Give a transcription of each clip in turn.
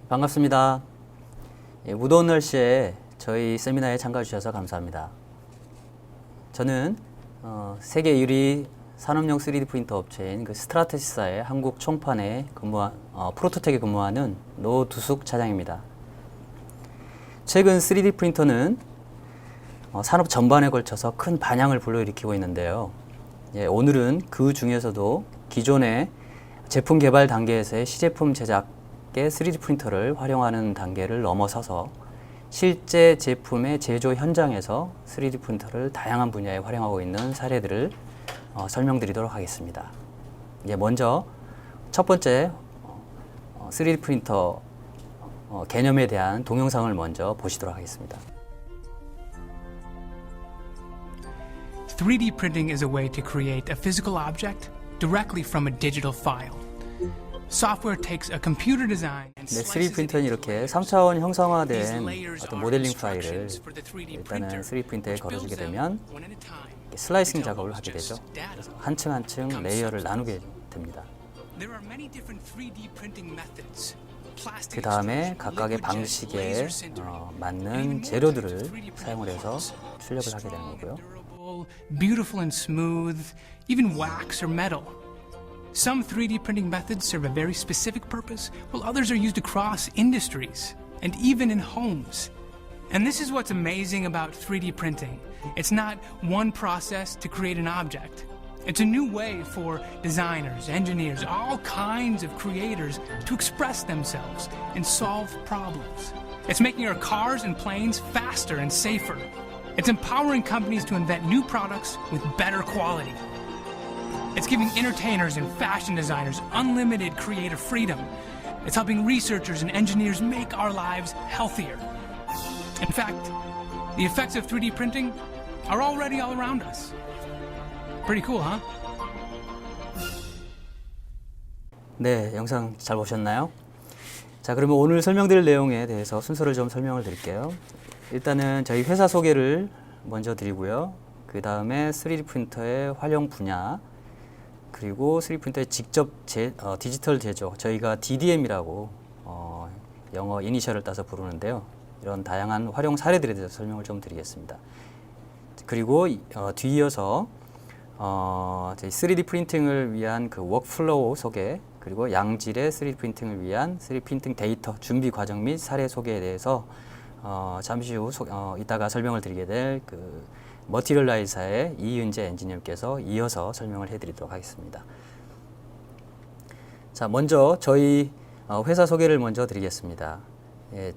반갑습니다. 무더운 날씨에 저희 세미나에 참가해 주셔서 감사합니다. 저는 세계 1위 산업용 3D 프린터 업체인 스트라테시사의 한국 총판에 프로토텍에 근무하는 노두숙 차장입니다. 최근 3D 프린터는 산업 전반에 걸쳐서 큰 반향을 불러일으키고 있는데요. 오늘은 그 중에서도 기존의 제품 개발 단계에서의 시제품 제작의 3D 프린터를 활용하는 단계를 넘어서서 실제 제품의 제조 현장에서 3D 프린터를 다양한 분야에 활용하고 있는 사례들을 설명드리도록 하겠습니다. 먼저 첫 번째 3D 프린터 개념에 대한 동영상을 먼저 보시도록 하겠습니다. 3D printing is a way to create a physical object directly from a digital file. Software takes a computer design and 3D 프린터는 이렇게 3차원 형상화된 어떤 모델링 파일을 일단은 3D 프린터에 걸어주게 되면 슬라이싱 작업을 하게 되죠. 그래서 한 층 한 층 레이어를 나누게 됩니다. 그 다음에 각각의 방식에 맞는 재료들을 사용을 해서 출력을 하게 되는 거고요. Beautiful and smooth, even wax or metal. Some 3D printing methods serve a very specific purpose, while others are used across industries and even in homes. And this is what's amazing about 3D printing. It's not one process to create an object. It's a new way for designers, engineers, all kinds of creators to express themselves and solve problems. It's making our cars and planes faster and safer. It's empowering companies to invent new products with better quality. It's giving entertainers and fashion designers unlimited creative freedom. It's helping researchers and engineers make our lives healthier. In fact, the effects of 3D printing are already all around us. Pretty cool, huh? 네, 영상 잘 보셨나요? 자, 그러면 오늘 설명드릴 내용에 대해서 순서를 좀 설명을 드릴게요. 일단은 저희 회사 소개를 먼저 드리고요. 그 다음에 3D 프린터의 활용 분야, 그리고 3D 프린터의 직접 디지털 제조, 저희가 DDM이라고 영어 이니셜을 따서 부르는데요. 이런 다양한 활용 사례들에 대해서 설명을 좀 드리겠습니다. 그리고 뒤이어서 저희 3D 프린팅을 위한 그 워크플로우 소개, 그리고 양질의 3D 프린팅을 위한 3D 프린팅 데이터 준비 과정 및 사례 소개에 대해서 잠시 후 이따가 설명을 드리게 될 그 머티리얼라이사의 이은재 엔지니어께서 이어서 설명을 해드리도록 하겠습니다. 자, 먼저 저희 회사 소개를 먼저 드리겠습니다.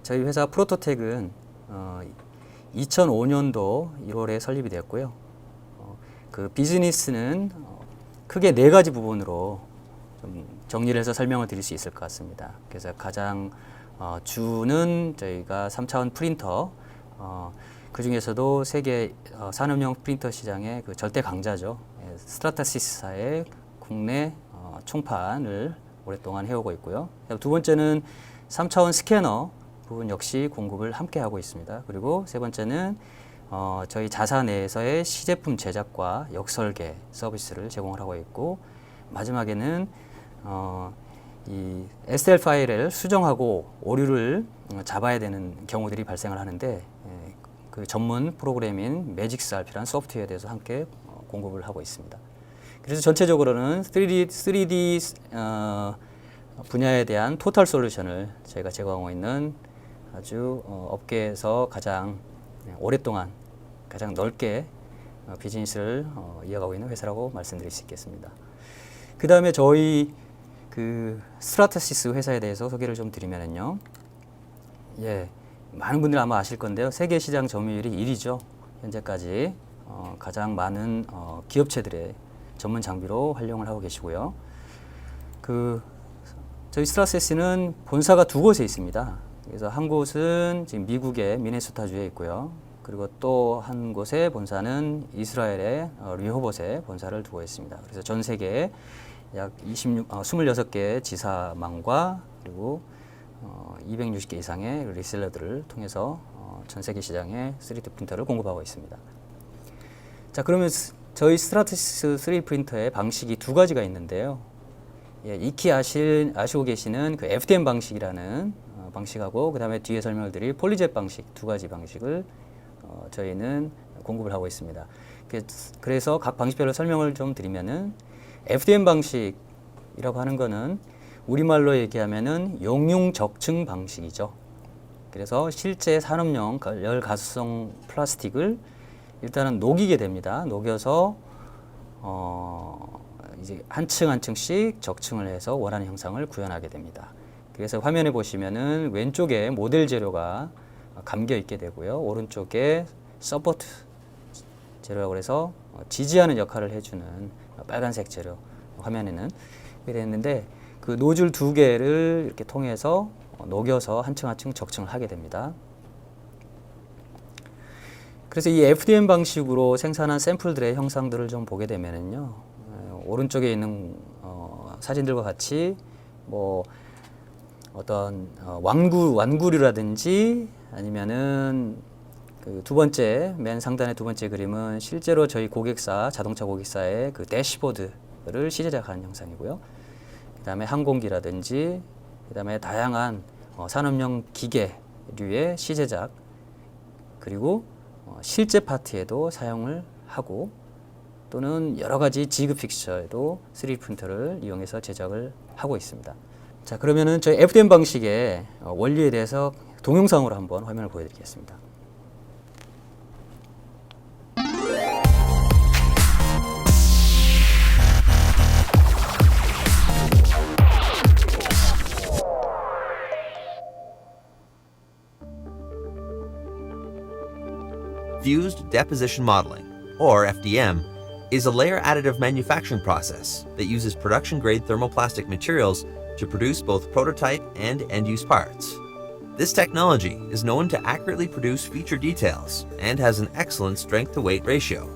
저희 회사 프로토텍은 2005년도 1월에 설립이 되었고요. 그 비즈니스는 크게 4가지 부분으로 좀 정리를 해서 설명을 드릴 수 있을 것 같습니다. 그래서 가장 주는 저희가 3차원 프린터, 그 중에서도 세계 산업용 프린터 시장의 그 절대 강자죠. 스트라테시사의 국내 총판을 오랫동안 해오고 있고요. 두 번째는 3차원 스캐너 부분 역시 공급을 함께 하고 있습니다. 그리고 세 번째는 저희 자사 내에서의 시제품 제작과 역설계 서비스를 제공을 하고 있고, 마지막에는 이 STL 파일을 수정하고 오류를 잡아야 되는 경우들이 발생을 하는데, 그 전문 프로그램인 매직스RP라는 소프트웨어에 대해서 함께 공급을 하고 있습니다. 그래서 전체적으로는 3D 분야에 대한 토탈 솔루션을 저희가 제공하고 있는 아주 업계에서 가장 오랫동안 가장 넓게 비즈니스를 이어가고 있는 회사라고 말씀드릴 수 있겠습니다. 그 다음에 저희 그 스트라테시스 회사에 대해서 소개를 좀 드리면은요. 많은 분들 아마 아실 건데요. 세계 시장 점유율이 1위죠. 현재까지 가장 많은 기업체들의 전문 장비로 활용을 하고 계시고요. 저희 스트라테시스는 본사가 2곳에 있습니다. 그래서 한 곳은 지금 미국의 미네소타주에 있고요. 그리고 또 한 곳의 본사는 이스라엘의 리호봇에 본사를 두고 있습니다. 그래서 전 세계에 약 26개의 지사망과 그리고 260개 이상의 리셀러들을 통해서 전 세계 시장에 3D 프린터를 공급하고 있습니다. 자, 그러면 저희 스트라테시스 3D 프린터의 방식이 2가지가 있는데요. 익히 아시고 계시는 그 FDM 방식이라는 방식하고 그 다음에 뒤에 설명을 드릴 폴리젯 방식 두 가지 방식을 저희는 공급을 하고 있습니다. 그래서 각 방식별로 설명을 좀 드리면은 FDM 방식이라고 하는 거는 우리말로 얘기하면은 용융 적층 방식이죠. 그래서 실제 산업용 열 가수성 플라스틱을 일단은 녹이게 됩니다. 녹여서 이제 한 층 한 층씩 적층을 해서 원하는 형상을 구현하게 됩니다. 그래서 화면에 보시면은 왼쪽에 모델 재료가 감겨 있게 되고요. 오른쪽에 서포트 재료라고 해서 지지하는 역할을 해주는 빨간색 재료 화면에는 이렇게 됐는데 그 노즐 두 개를 이렇게 통해서 녹여서 한 층 한 층 적층을 하게 됩니다. 그래서 이 FDM 방식으로 생산한 샘플들의 형상들을 좀 보게 되면은요, 오른쪽에 있는 사진들과 같이 뭐 어떤 완구류라든지 아니면은 그 두 번째 맨 상단의 두 번째 그림은 실제로 저희 고객사 자동차 고객사의 그 대시보드를 시제작한 형상이고요. 그다음에 항공기라든지 그다음에 다양한 산업용 기계류의 시제작 그리고 실제 파트에도 사용을 하고 또는 여러 가지 지그 픽처에도 3D 프린터를 이용해서 제작을 하고 있습니다. 자, 그러면은 저희 FDM 방식의 원리에 대해서 동영상으로 한번 화면을 보여드리겠습니다. Fused Deposition Modeling, or FDM, is a layer additive manufacturing process that uses production-grade thermoplastic materials to produce both prototype and end-use parts. This technology is known to accurately produce feature details and has an excellent strength-to-weight ratio.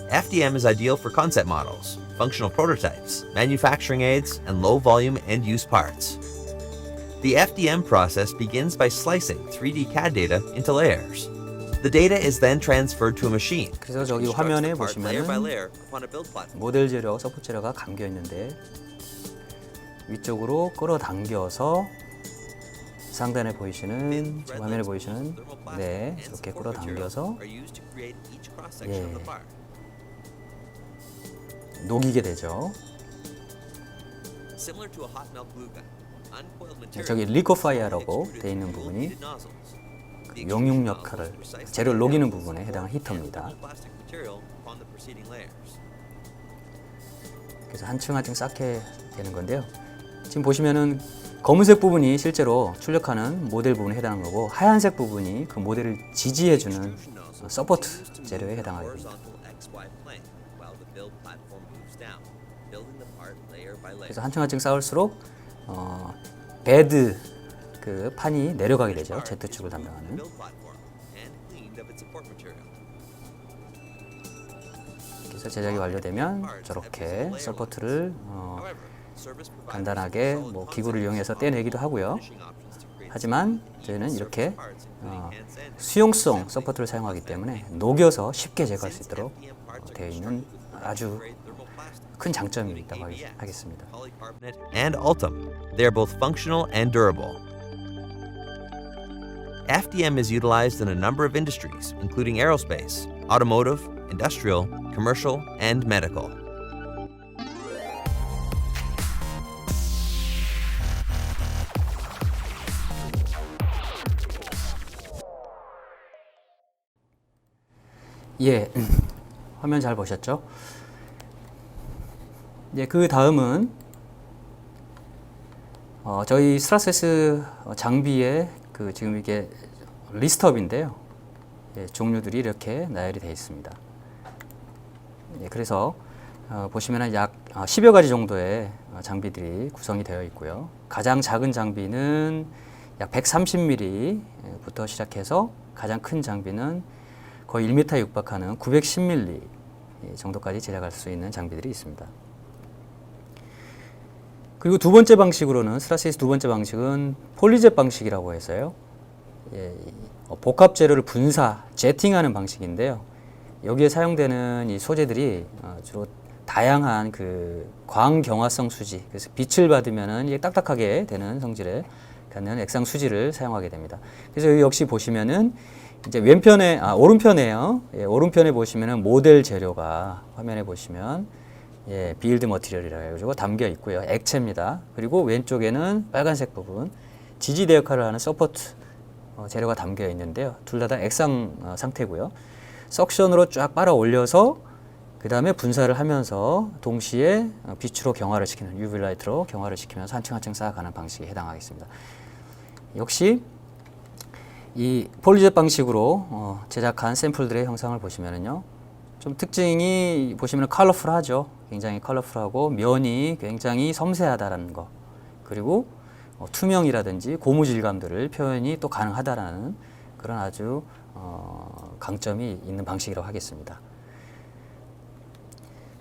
FDM is ideal for concept models, functional prototypes, manufacturing aids, and low-volume end-use parts. The FDM process begins by slicing 3D CAD data into layers. The data is then transferred to a machine. 그래서 저기 which 화면에 constructs the part layer by 보시면은 layer upon a build platform. 모델 재료, 서포트 재료가 감겨 있는데 위쪽으로 끌어당겨서 상단에 보이시는 지금 화면에 보이시는 네 이렇게 끌어당겨서 예, 녹이게 되죠. Similar to a hot melt glue gun, uncoiled material 저기 리코파이어라고 되어 있는 부분이 용융 역할을 재료를 녹이는 부분에 해당하는 히터입니다. 그래서 한 층 한 층 쌓게 되는 건데요. 지금 보시면은 검은색 부분이 실제로 출력하는 모델 부분에 해당하는 거고 하얀색 부분이 그 모델을 지지해주는 서포트 재료에 해당하게 됩니다. 그래서 한 층 한 층 쌓을수록 베드 그 판이 내려가게 되죠. Z축을 담당하는. 그래서 제작이 완료되면 저렇게 서포트를 간단하게 뭐 기구를 이용해서 떼내기도 하고요. 하지만 저희는 이렇게 수용성 서포트를 사용하기 때문에 녹여서 쉽게 제거할 수 있도록 되어 있는 아주 큰 장점이 있다고 하겠습니다. And Ultem, they are both functional and durable. FDM is utilized in a number of industries, including aerospace, automotive, industrial, commercial, and medical. 예, 화면 잘 보셨죠? 예, 그 다음은 저희 스트라세스 장비의 그 지금 이게 리스트업인데요. 예, 종류들이 이렇게 나열이 되어 있습니다. 예, 그래서 보시면은 약 10여 가지 정도의 장비들이 구성이 되어 있고요. 가장 작은 장비는 약 130mm부터 시작해서 가장 큰 장비는 거의 1m에 육박하는 910mm 정도까지 제작할 수 있는 장비들이 있습니다. 그리고 두 번째 방식으로는 스트라시스 두 번째 방식은 폴리젯 방식이라고 해서요. 예, 복합 재료를 분사, 제팅하는 방식인데요. 여기에 사용되는 이 소재들이 주로 다양한 그 광경화성 수지, 그래서 빛을 받으면은 이게 딱딱하게 되는 성질의 갖는 액상 수지를 사용하게 됩니다. 그래서 여기 역시 보시면은 이제 왼편에 오른편에요. 예, 오른편에 보시면은 모델 재료가 화면에 보시면 예, 빌드 머티리얼이라고 해가지고 담겨 있고요. 액체입니다. 그리고 왼쪽에는 빨간색 부분 지지대 역할을 하는 서포트 재료가 담겨 있는데요. 둘 다 액상 상태고요. 석션으로 쫙 빨아 올려서 그 다음에 분사를 하면서 동시에 빛으로 경화를 시키는 UV 라이트로 경화를 시키면서 한 층 한 층 쌓아가는 방식에 해당하겠습니다. 역시 이 폴리젯 방식으로 제작한 샘플들의 형상을 보시면은요, 좀 특징이 보시면 컬러풀하죠. 굉장히 컬러풀하고 면이 굉장히 섬세하다라는 거, 그리고 투명이라든지 고무 질감들을 표현이 또 가능하다라는 그런 아주 강점이 있는 방식이라고 하겠습니다.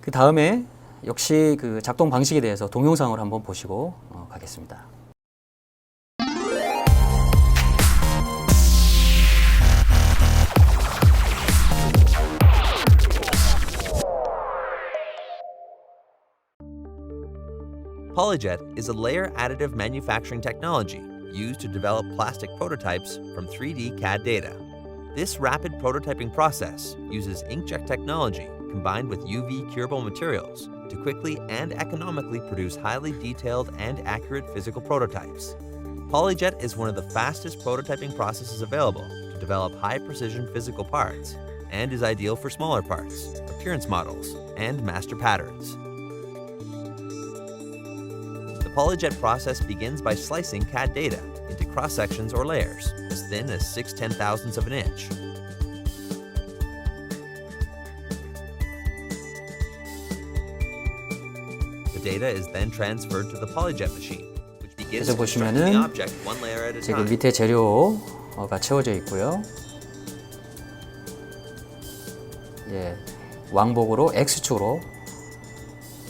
그 다음에 역시 그 작동 방식에 대해서 동영상으로 한번 보시고 가겠습니다. PolyJet is a layer additive manufacturing technology used to develop plastic prototypes from 3D CAD data. This rapid prototyping process uses inkjet technology combined with UV curable materials to quickly and economically produce highly detailed and accurate physical prototypes. PolyJet is one of the fastest prototyping processes available to develop high-precision physical parts and is ideal for smaller parts, appearance models, and master patterns. The PolyJet process begins by slicing CAD data into cross-sections or layers as thin as 6/10,000ths of an inch. The data is then transferred to the PolyJet machine, which begins 그래서 constructing the 보시면은 object one layer at a 지금 time. 밑에 재료가 채워져 있고요. 예, 왕복으로 X축으로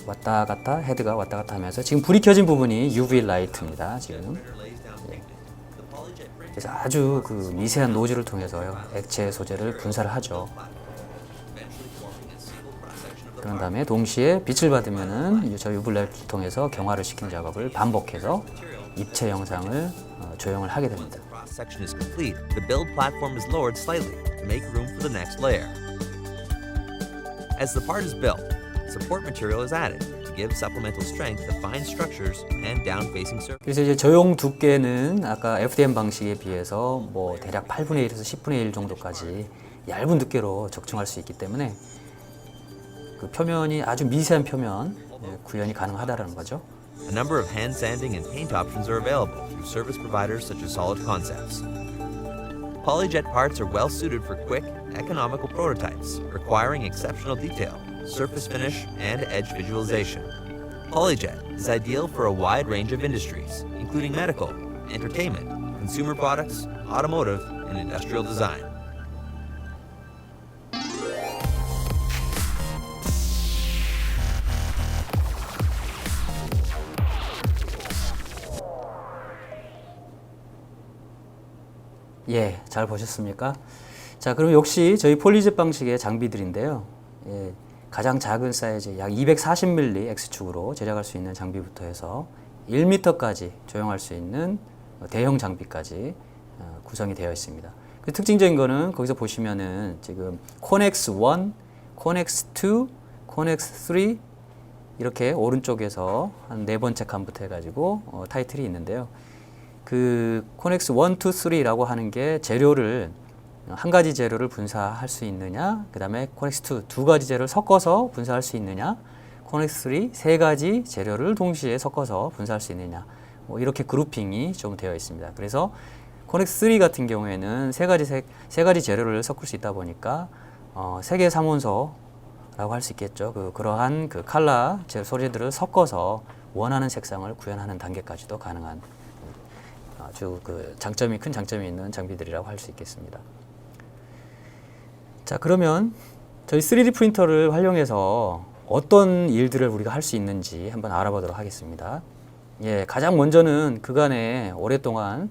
왔다 갔다, 헤드가 왔다 갔다 하면서 지금 불이 켜진 부분이 UV 라이트입니다. 지금. 예. 그래서 아주 그 미세한 노즐을 통해서요, 액체 소재를 분사를 하죠. 그런 다음에 동시에 빛을 받으면은 저 UV 라이트를 통해서 경화를 시키는 작업을 반복해서 입체 영상을 조형을 하게 됩니다. Cross-section is complete, the build platform is lowered slightly to make room for the next layer. As the part is built, support material is added to give supplemental strength to fine structures and down-facing surfaces. 그래서 이제 조형 두께는 아까 FDM 방식에 비해서 뭐 대략 8분의 1에서 10분의 1 정도까지 얇은 두께로 적중할 수 있기 때문에 그 표면이 아주 미세한 표면 구현이 가능하다라는 거죠. A number of hand sanding and paint options are available through service providers such as Solid Concepts. PolyJet parts are well suited for quick, economical prototypes requiring exceptional detail, surface finish, and edge visualization. PolyJet is ideal for a wide range of industries, including medical, entertainment, consumer products, automotive, and industrial design. 예, 잘 보셨습니까? 자, 그럼 역시 저희 폴리젯 방식의 장비들인데요. 예, 가장 작은 사이즈 약 240mm X축으로 제작할 수 있는 장비부터 해서 1m까지 조형할 수 있는 대형 장비까지 구성이 되어 있습니다. 그 특징적인 거는 거기서 보시면은 지금 코넥스 1, 코넥스 2, 코넥스 3 이렇게 오른쪽에서 한 4번째 칸부터 해가지고 타이틀이 있는데요. 그 코넥스 1, 2, 3라고 하는 게 재료를 한 가지 재료를 분사할 수 있느냐, 그 다음에 코넥스 2, 두 가지 재료를 섞어서 분사할 수 있느냐, 코넥스 3, 세 가지 재료를 동시에 섞어서 분사할 수 있느냐, 뭐 이렇게 그룹핑이 좀 되어 있습니다. 그래서 코넥스 3 같은 경우에는 세 가지 재료를 섞을 수 있다 보니까 세계 3원소라고 할 수 있겠죠. 그러한 그 칼라 소재들을 섞어서 원하는 색상을 구현하는 단계까지도 가능한 아주 큰 장점이 있는 장비들이라고 할 수 있겠습니다. 자, 그러면 저희 3D 프린터를 활용해서 어떤 일들을 우리가 할 수 있는지 한번 알아보도록 하겠습니다. 예, 가장 먼저는 그간에 오랫동안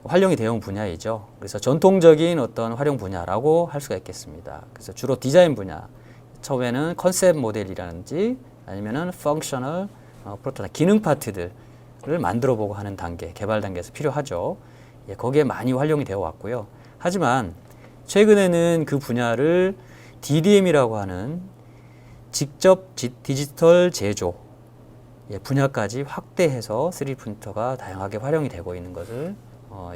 활용이 되어 온 분야이죠. 그래서 전통적인 어떤 활용 분야라고 할 수가 있겠습니다. 그래서 주로 디자인 분야, 처음에는 컨셉 모델이라든지 아니면은 펑셔널 프로토타입, 기능 파트들, 만들어 보고 하는 단계, 개발 단계에서 필요하죠. 예, 거기에 많이 활용이 되어 왔고요. 하지만 최근에는 그 분야를 DDM이라고 하는 직접 디지털 제조 분야까지 확대해서 3D 프린터가 다양하게 활용이 되고 있는 것을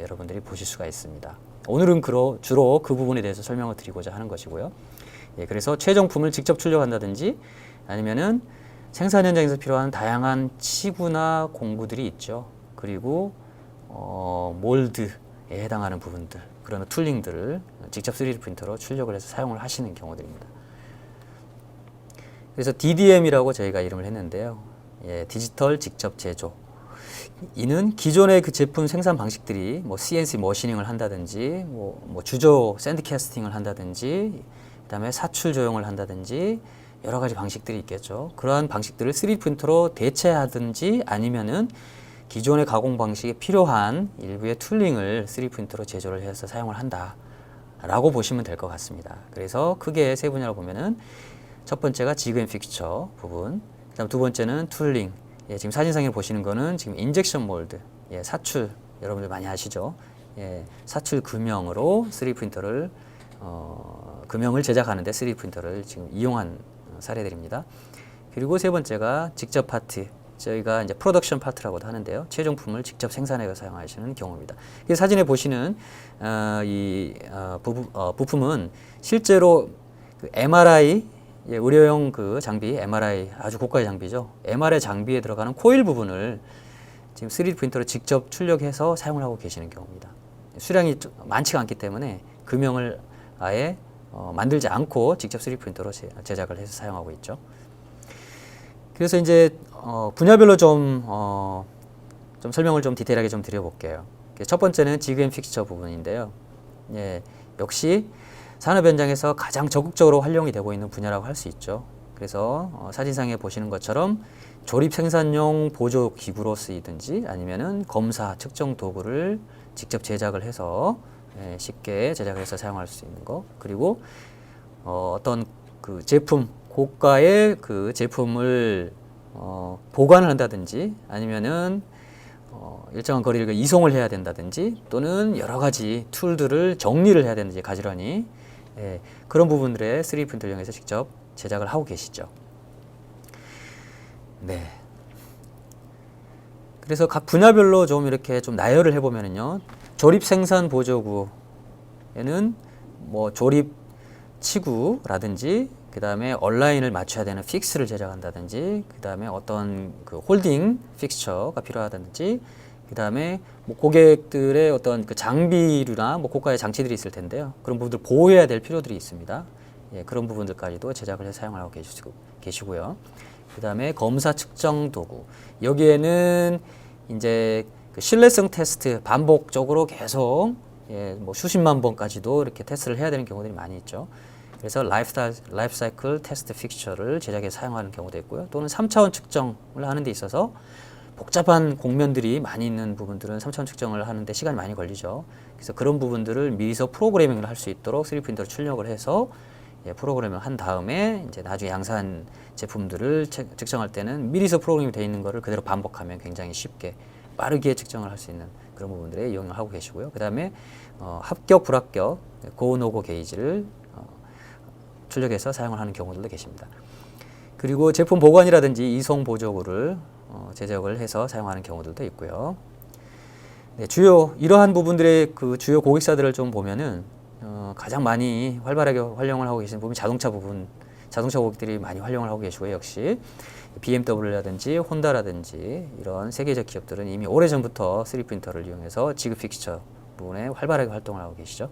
여러분들이 보실 수가 있습니다. 오늘은 주로 그 부분에 대해서 설명을 드리고자 하는 것이고요. 예, 그래서 최종품을 직접 출력한다든지 아니면은 생산 현장에서 필요한 다양한 치구나 공구들이 있죠. 그리고 몰드에 해당하는 부분들, 그런 툴링들을 직접 3D 프린터로 출력을 해서 사용을 하시는 경우들입니다. 그래서 DDM이라고 저희가 이름을 했는데요. 예, 디지털 직접 제조. 이는 기존의 그 제품 생산 방식들이 뭐 CNC 머시닝을 한다든지, 뭐 주조 샌드캐스팅을 한다든지, 그다음에 사출 조형을 한다든지 여러 가지 방식들이 있겠죠. 그러한 방식들을 3D 프린터로 대체하든지 아니면은 기존의 가공 방식에 필요한 일부의 툴링을 3D 프린터로 제조를 해서 사용을 한다라고 보시면 될 것 같습니다. 그래서 크게 세 분야로 보면은 첫 번째가 지그 앤 픽처 부분, 그다음 두 번째는 툴링. 예, 지금 사진상에 보시는 거는 지금 인젝션 몰드, 예, 사출 여러분들 많이 아시죠? 예, 사출 금형으로 3D 프린터를 금형을 제작하는데 3D 프린터를 지금 이용한 사례들입니다. 그리고 세 번째가 직접 파트, 저희가 이제 프로덕션 파트라고도 하는데요. 최종품을 직접 생산해서 사용하시는 경우입니다. 이 사진에 보시는 부품은 실제로 그 MRI 예, 의료용 그 장비, MRI 아주 고가의 장비죠. MRI 장비에 들어가는 코일 부분을 지금 3D 프린터로 직접 출력해서 사용을 하고 계시는 경우입니다. 수량이 많지가 않기 때문에 금형을 아예 만들지 않고 직접 3D 프린터로 제작을 해서 사용하고 있죠. 그래서 이제 분야별로 좀 설명을 좀 디테일하게 좀 드려볼게요. 첫 번째는 지그 앤 픽처 부분인데요. 예, 역시 산업 현장에서 가장 적극적으로 활용이 되고 있는 분야라고 할 수 있죠. 그래서 사진상에 보시는 것처럼 조립 생산용 보조 기구로 쓰이든지 아니면은 검사 측정 도구를 직접 제작을 해서 쉽게 제작을 해서 사용할 수 있는 거. 그리고 어떤 그 제품, 고가의 그 제품을 보관을 한다든지 아니면은 일정한 거리를 이송을 해야 된다든지 또는 여러 가지 툴들을 정리를 해야 되는지 가지런히 그런 부분들에 3D 프린터를 이용해서 직접 제작을 하고 계시죠. 네. 그래서 각 분야별로 좀 이렇게 좀 나열을 해보면은요, 조립 생산 보조구에는 뭐 조립 치구라든지, 그 다음에 온라인을 맞춰야 되는 픽스를 제작한다든지, 그 다음에 어떤 그 홀딩 픽스처가 필요하다든지, 그 다음에 뭐 고객들의 어떤 그 장비류나 뭐 고가의 장치들이 있을 텐데요. 그런 부분들 보호해야 될 필요들이 있습니다. 예, 그런 부분들까지도 제작을 해서 사용을 하고 계시고요. 그 다음에 검사 측정 도구. 여기에는 이제 그 신뢰성 테스트 반복적으로 계속 뭐 수십만 번까지도 이렇게 테스트를 해야 되는 경우들이 많이 있죠. 그래서 라이프 사이클 테스트 픽처를 제작해서 사용하는 경우도 있고요. 또는 3차원 측정을 하는 데 있어서 복잡한 곡면들이 많이 있는 부분들은 3차원 측정을 하는데 시간이 많이 걸리죠. 그래서 그런 부분들을 미리서 프로그래밍을 할 수 있도록 3D 프린터로 출력을 해서 프로그래밍을 한 다음에 이제 나중에 양산 제품들을 측정할 때는 미리서 프로그래밍이 되어 있는 거를 그대로 반복하면 굉장히 쉽게 빠르게 측정을 할 수 있는 그런 부분들에 이용을 하고 계시고요. 그 다음에 합격, 불합격, 고, 노고 게이지를 출력해서 사용을 하는 경우들도 계십니다. 그리고 제품 보관이라든지 이송 보조구를 제작을 해서 사용하는 경우들도 있고요. 네, 이러한 부분들의 그 주요 고객사들을 좀 보면은 가장 많이 활발하게 활용을 하고 계시는 부분이 자동차 고객들이 많이 활용을 하고 계시고요. 역시 BMW라든지 혼다라든지 이런 세계적 기업들은 이미 오래전부터 3D 프린터를 이용해서 지그 픽처 부분에 활발하게 활동을 하고 계시죠.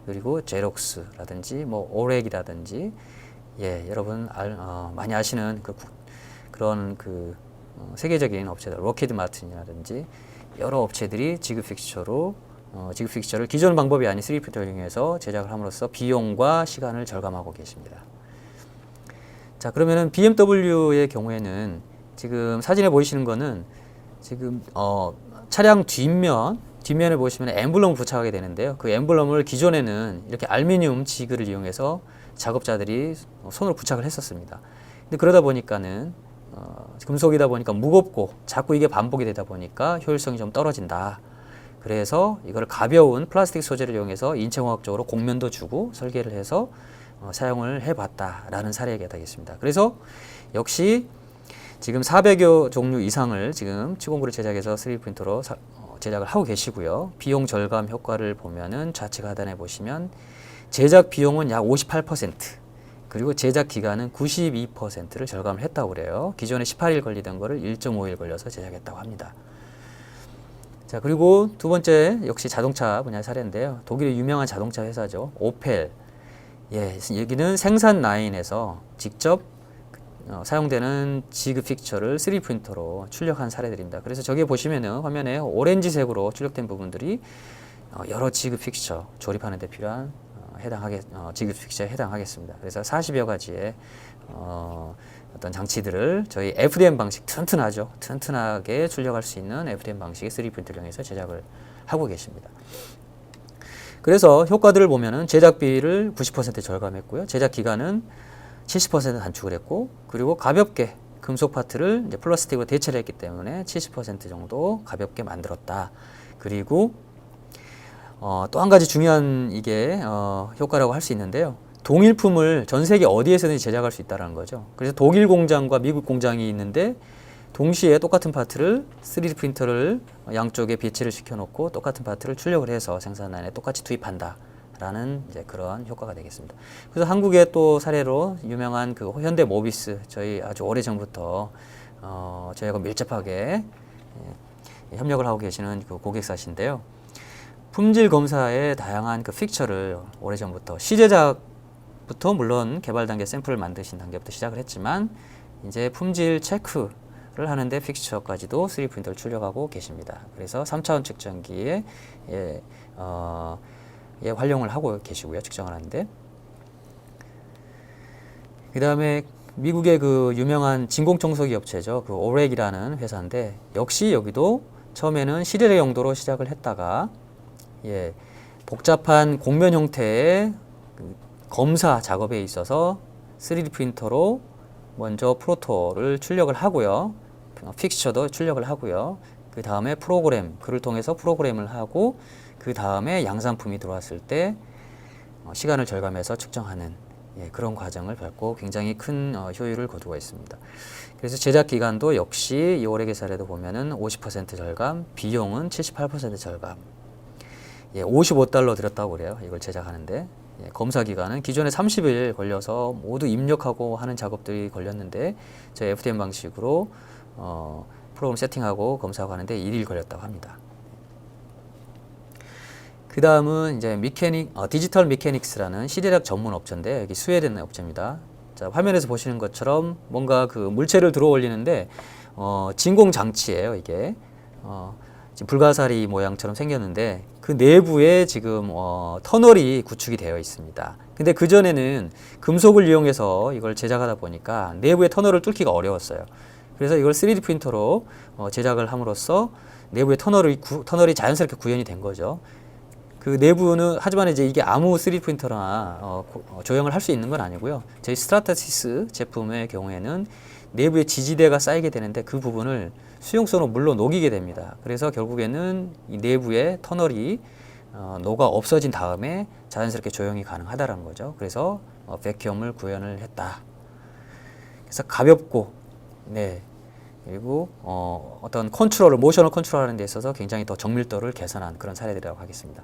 그리고 제록스라든지 뭐 오렉이라든지 여러분 많이 아시는 그런 세계적인 업체들, 로키드 마틴이라든지 여러 업체들이 지그 픽처를 기존 방법이 아닌 3D 프린터를 이용해서 제작을 함으로써 비용과 시간을 절감하고 계십니다. 자, 그러면은 BMW의 경우에는 지금 사진에 보이시는 거는 지금 차량 뒷면에 보시면 엠블럼을 부착하게 되는데요. 그 엠블럼을 기존에는 이렇게 알루미늄 지그를 이용해서 작업자들이 손으로 부착을 했었습니다. 근데 그러다 보니까는 금속이다 보니까 무겁고 자꾸 이게 반복이 되다 보니까 효율성이 좀 떨어진다. 그래서 이걸 가벼운 플라스틱 소재를 이용해서 인체공학적으로 곡면도 주고 설계를 해서 사용을 해봤다라는 사례가 되겠습니다. 그래서 역시 지금 400여 종류 이상을 지금 치공구를 제작해서 3D 프린터로 제작을 하고 계시고요. 비용 절감 효과를 보면은 좌측 하단에 보시면 제작 비용은 약 58%, 그리고 제작 기간은 92%를 절감을 했다고 그래요. 기존에 18일 걸리던 거를 1.5일 걸려서 제작했다고 합니다. 자, 그리고 두 번째 역시 자동차 분야 사례인데요. 독일의 유명한 자동차 회사죠. 오펠. 예, 여기는 생산 라인에서 직접 사용되는 지그 픽처를 3D 프린터로 출력한 사례들입니다. 그래서 저기 보시면은 화면에 오렌지색으로 출력된 부분들이 여러 지그 픽처 조립하는 데 필요한 지그 픽처에 해당하겠습니다. 그래서 40여 가지의 어떤 장치들을 저희 FDM 방식 튼튼하죠. 튼튼하게 출력할 수 있는 FDM 방식의 3D 프린터를 이용해서 제작을 하고 계십니다. 그래서 효과들을 보면은 제작비를 90% 절감했고요. 제작 기간은 70% 단축을 했고, 그리고 가볍게 금속 파트를 이제 플라스틱으로 대체를 했기 때문에 70% 정도 가볍게 만들었다. 그리고 또 한 가지 중요한 이게 효과라고 할 수 있는데요. 동일품을 전 세계 어디에서든지 제작할 수 있다는 거죠. 그래서 독일 공장과 미국 공장이 있는데 동시에 똑같은 파트를 3D 프린터를 양쪽에 배치를 시켜놓고 똑같은 파트를 출력을 해서 생산 라인에 똑같이 투입한다. 라는 이제 그런 효과가 되겠습니다. 그래서 한국의 또 사례로 유명한 그 현대 모비스, 저희 아주 오래 전부터 저희하고 밀접하게 협력을 하고 계시는 그 고객사신데요. 품질 검사의 다양한 그 픽처를 오래 전부터 시제작부터 물론 개발 단계 샘플을 만드신 단계부터 시작을 했지만 이제 품질 체크를 하는데 픽처까지도 3D 프린터를 출력하고 계십니다. 그래서 3차원 측정기에 활용을 하고 계시고요. 측정을 하는데. 그 다음에 미국의 그 유명한 진공청소기 업체죠. 그 오렉이라는 회사인데 역시 여기도 처음에는 시제작 용도로 시작을 했다가 복잡한 곡면 형태의 그 검사 작업에 있어서 3D 프린터로 먼저 프로토를 출력을 하고요. 픽처도 출력을 하고요. 그 다음에 그를 통해서 프로그램을 하고 그 다음에 양산품이 들어왔을 때 시간을 절감해서 측정하는 그런 과정을 밟고 굉장히 큰 효율을 거두고 있습니다. 그래서 제작 기간도 역시 이 오렉의 사례도 보면은 50% 절감, 비용은 78% 절감. 55달러 들였다고 그래요. 이걸 제작하는데. 검사 기간은 기존에 30일 걸려서 모두 입력하고 하는 작업들이 걸렸는데 저희 FDM 방식으로 프로그램 세팅하고 검사하고 하는데 1일 걸렸다고 합니다. 그 다음은 이제 디지털 미케닉스라는 시제작 전문 업체인데 여기 스웨덴 업체입니다. 자, 화면에서 보시는 것처럼 뭔가 그 물체를 들어 올리는데 진공 장치예요. 이게 지금 불가사리 모양처럼 생겼는데 그 내부에 지금 터널이 구축이 되어 있습니다. 근데 그 전에는 금속을 이용해서 이걸 제작하다 보니까 내부의 터널을 뚫기가 어려웠어요. 그래서 이걸 3D 프린터로 제작을 함으로써 내부의 터널이 자연스럽게 구현이 된 거죠. 그 내부는 하지만 이제 이게 아무 3D 프린터나 조형을 할 수 있는 건 아니고요. 저희 스트라타시스 제품의 경우에는 내부에 지지대가 쌓이게 되는데 그 부분을 수용성으로 물로 녹이게 됩니다. 그래서 결국에는 이 내부에 터널이 녹아 없어진 다음에 자연스럽게 조형이 가능하다라는 거죠. 그래서 백큐엄을 구현을 했다. 그래서 가볍고 그리고 어떤 모션을 컨트롤하는 데 있어서 굉장히 더 정밀도를 개선한 그런 사례들이라고 하겠습니다.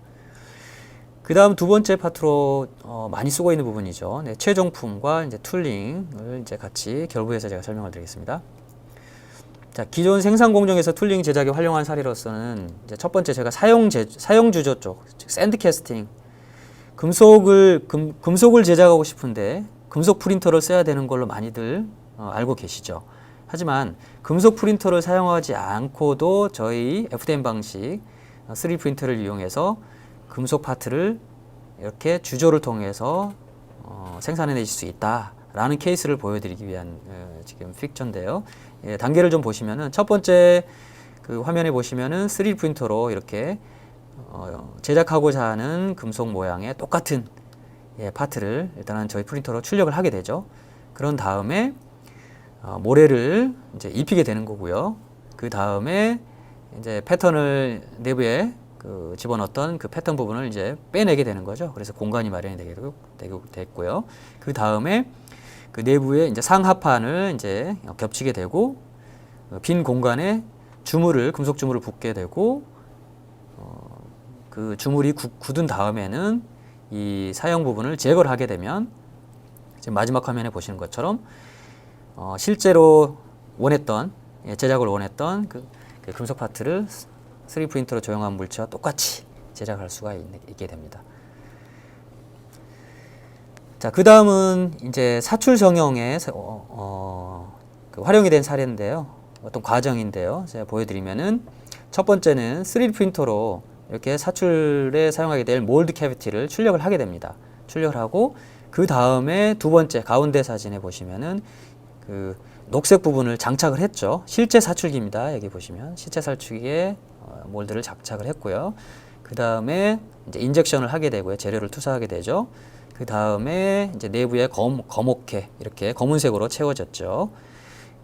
그 다음 두 번째 파트로 많이 쓰고 있는 부분이죠. 최종품과 이제 툴링을 이제 같이 결부해서 제가 설명을 드리겠습니다. 자, 기존 생산 공정에서 툴링 제작에 활용한 사례로서는 이제 첫 번째 제가 사용 주조 쪽, 즉 샌드 캐스팅, 금속을 제작하고 싶은데 금속 프린터를 써야 되는 걸로 많이들 알고 계시죠. 하지만 금속 프린터를 사용하지 않고도 저희 FDM 방식 3D 프린터를 이용해서 금속 파트를 이렇게 주조를 통해서 생산해낼 수 있다라는 케이스를 보여드리기 위한 지금 픽처인데요. 단계를 좀 보시면은 첫 번째 그 화면에 보시면은 3D 프린터로 이렇게 제작하고자 하는 금속 모양의 똑같은 파트를 일단은 저희 프린터로 출력을 하게 되죠. 그런 다음에 모래를 이제 입히게 되는 거고요. 그 다음에 이제 패턴을 내부에 그 집어넣었던 그 패턴 부분을 이제 빼내게 되는 거죠. 그래서 공간이 마련이 되게 됐고요. 그 다음에 그 내부에 이제 상하판을 이제 겹치게 되고 빈 공간에 주물을 금속 주물을 붓게 되고 그 주물이 굳은 다음에는 이 사용 부분을 제거를 하게 되면 지금 마지막 화면에 보시는 것처럼 실제로 원했던 제작을 원했던 그 금속 파트를 3D 프린터로 조형한 물체와 똑같이 제작할 수가 있게 됩니다. 자, 그 다음은 이제 사출 정형에 그 활용이 된 사례인데요. 어떤 과정인데요. 제가 보여드리면은 첫 번째는 3D 프린터로 이렇게 사출에 사용하게 될 몰드 캐비티를 출력을 하게 됩니다. 출력을 하고 그 다음에 두 번째 가운데 사진에 보시면은 그 녹색 부분을 장착을 했죠. 실제 사출기입니다. 여기 보시면 실제 사출기에 몰드를 장착을 했고요. 그 다음에 이제 인젝션을 하게 되고요. 재료를 투사하게 되죠. 그 다음에 이제 내부에 검옥해 이렇게 검은색으로 채워졌죠.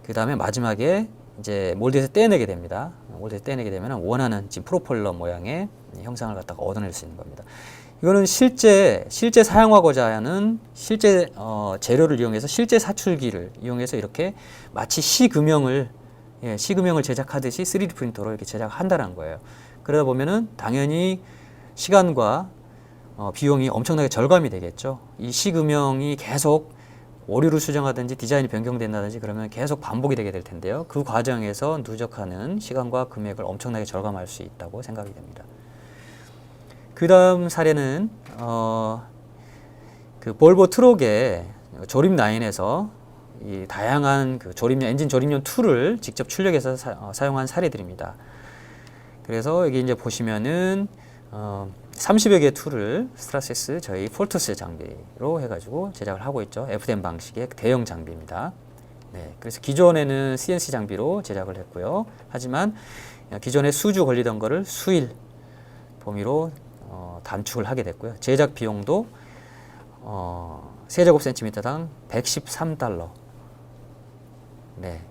그 다음에 마지막에 이제 몰드에서 떼내게 됩니다. 몰드에서 떼내게 되면 원하는 지금 프로펠러 모양의 형상을 갖다가 얻어낼 수 있는 겁니다. 이거는 실제 사용하고자 하는 실제 재료를 이용해서 실제 사출기를 이용해서 이렇게 마치 시금형을 제작하듯이 3D 프린터로 이렇게 제작한다는 거예요. 그러다 보면은 당연히 시간과 비용이 엄청나게 절감이 되겠죠. 이 시금형이 계속 오류를 수정하든지 디자인이 변경된다든지 그러면 계속 반복이 되게 될 텐데요. 그 과정에서 누적하는 시간과 금액을 엄청나게 절감할 수 있다고 생각이 됩니다. 그 다음 사례는 그 볼보 트럭의 조립 라인에서 이 다양한 그 엔진 조립용 툴을 직접 출력해서 사용한 사례들입니다. 그래서 여기 이제 보시면은 30여 개의 툴을 스트라시스 저희 폴터스 장비로 해가지고 제작을 하고 있죠. FDM 방식의 대형 장비입니다. 네, 그래서 기존에는 CNC 장비로 제작을 했고요. 하지만 기존에 수주 걸리던 거를 수일 범위로 단축을 하게 됐고요. 제작 비용도 세제곱센티미터당 $113 네,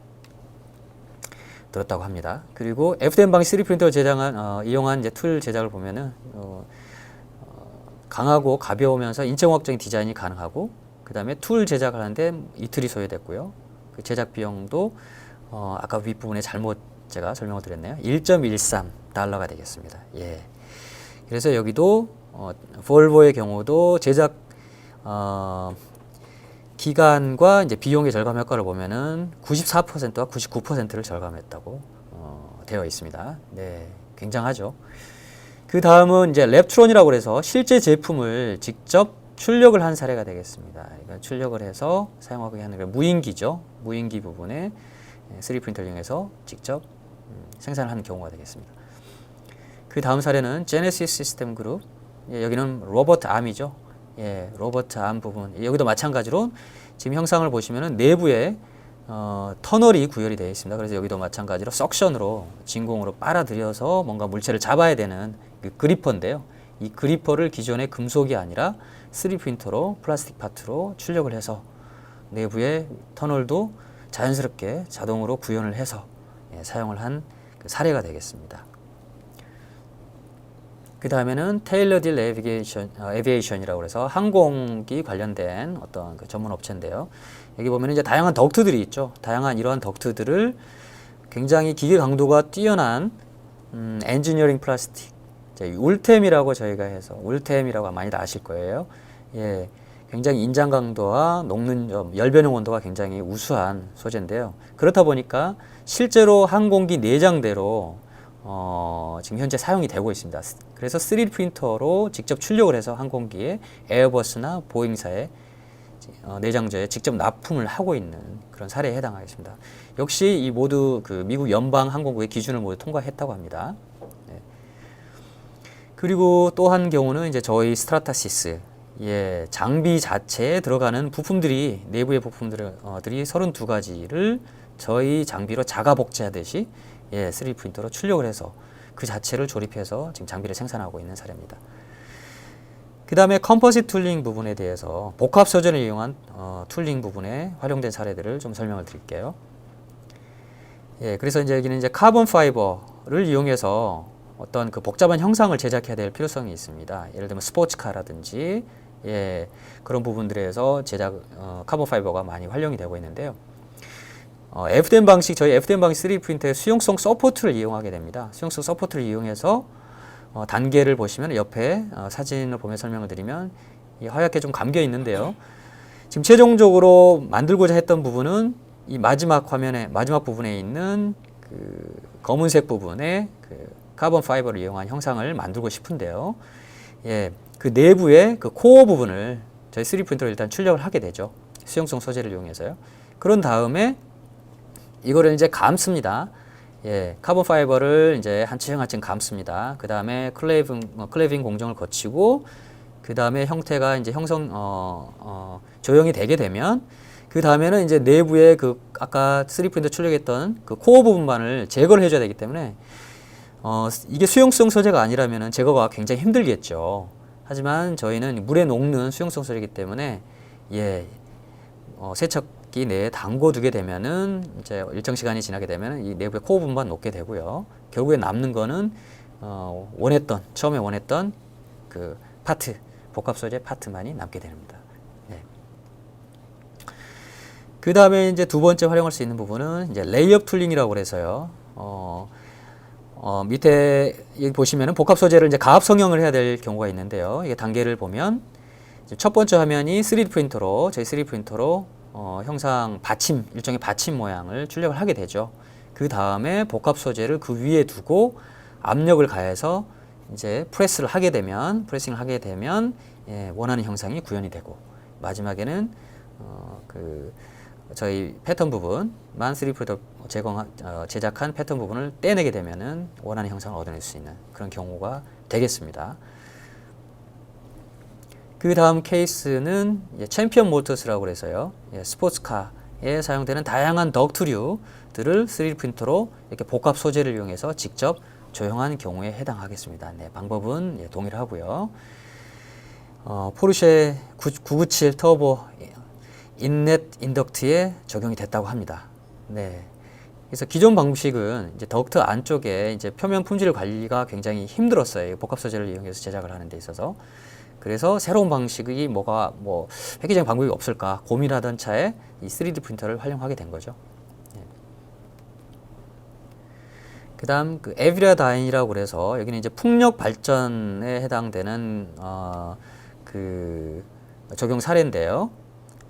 들었다고 합니다. 그리고 FDM 방식 3D 프린터를 이용한 이제 툴 제작을 보면은 강하고 가벼우면서 인체공학적인 디자인이 가능하고 그 다음에 툴 제작을 하는데 이틀이 소요됐고요. 그 제작 비용도 아까 윗부분에 잘못 제가 설명을 드렸네요. $1.13가 되겠습니다. 예. 그래서 여기도 볼보의 경우도 제작 기간과 이제 비용의 절감 효과를 보면은 94%와 99%를 절감했다고 되어 있습니다. 네, 굉장하죠. 그 다음은 이제 랩트론이라고 해서 실제 제품을 직접 출력을 한 사례가 되겠습니다. 그러니까 출력을 해서 사용하게 하는 무인기죠. 무인기 부분에 3D 프린터를 이용해서 직접 생산을 하는 경우가 되겠습니다. 그 다음 사례는 제네시스 시스템 그룹. 예, 여기는 로버트 암이죠. 예, 로버트 암 부분. 여기도 마찬가지로 지금 형상을 보시면은 내부에 터널이 구현이 되어 있습니다. 그래서 여기도 마찬가지로 석션으로 진공으로 빨아들여서 뭔가 물체를 잡아야 되는 그 그리퍼인데요. 이 그리퍼를 기존의 금속이 아니라 3D 프린터로 플라스틱 파트로 출력을 해서 내부의 터널도 자연스럽게 자동으로 구현을 해서 사용을 한 그 사례가 되겠습니다. 그 다음에는 테일러딜 에비에이션이라고 해서 항공기 관련된 어떤 그 전문 업체인데요. 여기 보면 이제 다양한 덕트들이 있죠. 다양한 이러한 덕트들을 굉장히 기계 강도가 뛰어난 엔지니어링 플라스틱, 울템이라고 저희가 해서 울템이라고 많이들 아실 거예요. 예, 굉장히 인장 강도와 녹는 점, 열 변형 온도가 굉장히 우수한 소재인데요. 그렇다 보니까 실제로 항공기 내장대로 지금 현재 사용이 되고 있습니다. 그래서 3D 프린터로 직접 출력을 해서 항공기에 에어버스나 보잉사의 내장재에 직접 납품을 하고 있는 그런 사례에 해당하겠습니다. 역시 이 모두 그 미국 연방 항공국의 기준을 모두 통과했다고 합니다. 네. 그리고 또 한 경우는 이제 저희 스트라타시스 장비 자체에 들어가는 부품들이 내부의 부품들이 32가지를 저희 장비로 자가 복제하듯이 3D 프린터로 출력을 해서 그 자체를 조립해서 지금 장비를 생산하고 있는 사례입니다. 그 다음에 컴포짓 툴링 부분에 대해서 복합 소재를 이용한 툴링 부분에 활용된 사례들을 좀 설명을 드릴게요. 예, 그래서 이제 여기는 이제 카본 파이버를 이용해서 어떤 그 복잡한 형상을 제작해야 될 필요성이 있습니다. 예를 들면 스포츠카라든지 예, 그런 부분들에서 카본 파이버가 많이 활용이 되고 있는데요. FDM 방식, 저희 FDM 방식 3D 프린터의 수용성 서포트를 이용하게 됩니다. 수용성 서포트를 이용해서 단계를 보시면 옆에 사진을 보며 설명을 드리면 하얗게 좀 감겨 있는데요. 지금 최종적으로 만들고자 했던 부분은 이 마지막 화면에 마지막 부분에 있는 그 검은색 부분에 그 카본 파이버를 이용한 형상을 만들고 싶은데요. 예, 그 내부의 그 코어 부분을 저희 3D 프린터로 일단 출력을 하게 되죠. 수용성 소재를 이용해서요. 그런 다음에 이거를 이제 감습니다. 예, 카본 파이버를 이제 한층 한층 감습니다. 그 다음에 클레이빙 공정을 거치고 그 다음에 형태가 이제 조형이 되게 되면 그 다음에는 이제 내부에 그 아까 3D 프린터 출력했던 그 코어 부분만을 제거를 해줘야 되기 때문에 이게 수용성 소재가 아니라면은 제거가 굉장히 힘들겠죠. 하지만 저희는 물에 녹는 수용성 소재이기 때문에 예, 세척기 내에 담궈 두게 되면은 이제 일정 시간이 지나게 되면은 이 내부의 코어 부분만 녹게 되고요. 결국에 남는 거는 처음에 원했던 그 파트, 복합 소재 파트만이 남게 됩니다. 네. 그 다음에 이제 두 번째 활용할 수 있는 부분은 이제 레이업 툴링이라고 그래서요. 밑에 여기 보시면은 복합 소재를 이제 가압 성형을 해야 될 경우가 있는데요. 이게 단계를 보면 첫 번째 화면이 3D 프린터로 저희 3D 프린터로 형상 받침, 일종의 받침 모양을 출력을 하게 되죠. 그 다음에 복합 소재를 그 위에 두고 압력을 가해서 이제 프레싱을 하게 되면 예, 원하는 형상이 구현이 되고 마지막에는 저희 패턴 부분만 3D 프린터 제작한 패턴 부분을 떼내게 되면은 원하는 형상을 얻어낼 수 있는 그런 경우가 되겠습니다. 그 다음 케이스는 챔피언 모터스라고 해서요. 스포츠카에 사용되는 다양한 덕트류들을 3D 프린터로 이렇게 복합 소재를 이용해서 직접 조형한 경우에 해당하겠습니다. 네, 방법은 동일하고요. 포르쉐 997 터보 인넷 인덕트에 적용이 됐다고 합니다. 네. 그래서 기존 방식은 이제 덕트 안쪽에 이제 표면 품질 관리가 굉장히 힘들었어요. 복합 소재를 이용해서 제작을 하는 데 있어서. 그래서 새로운 방식이 획기적인 방법이 없을까 고민하던 차에 이 3D 프린터를 활용하게 된 거죠. 네. 그다음 그 에비라다인이라고 그래서 여기는 이제 풍력 발전에 해당되는 그 적용 사례인데요.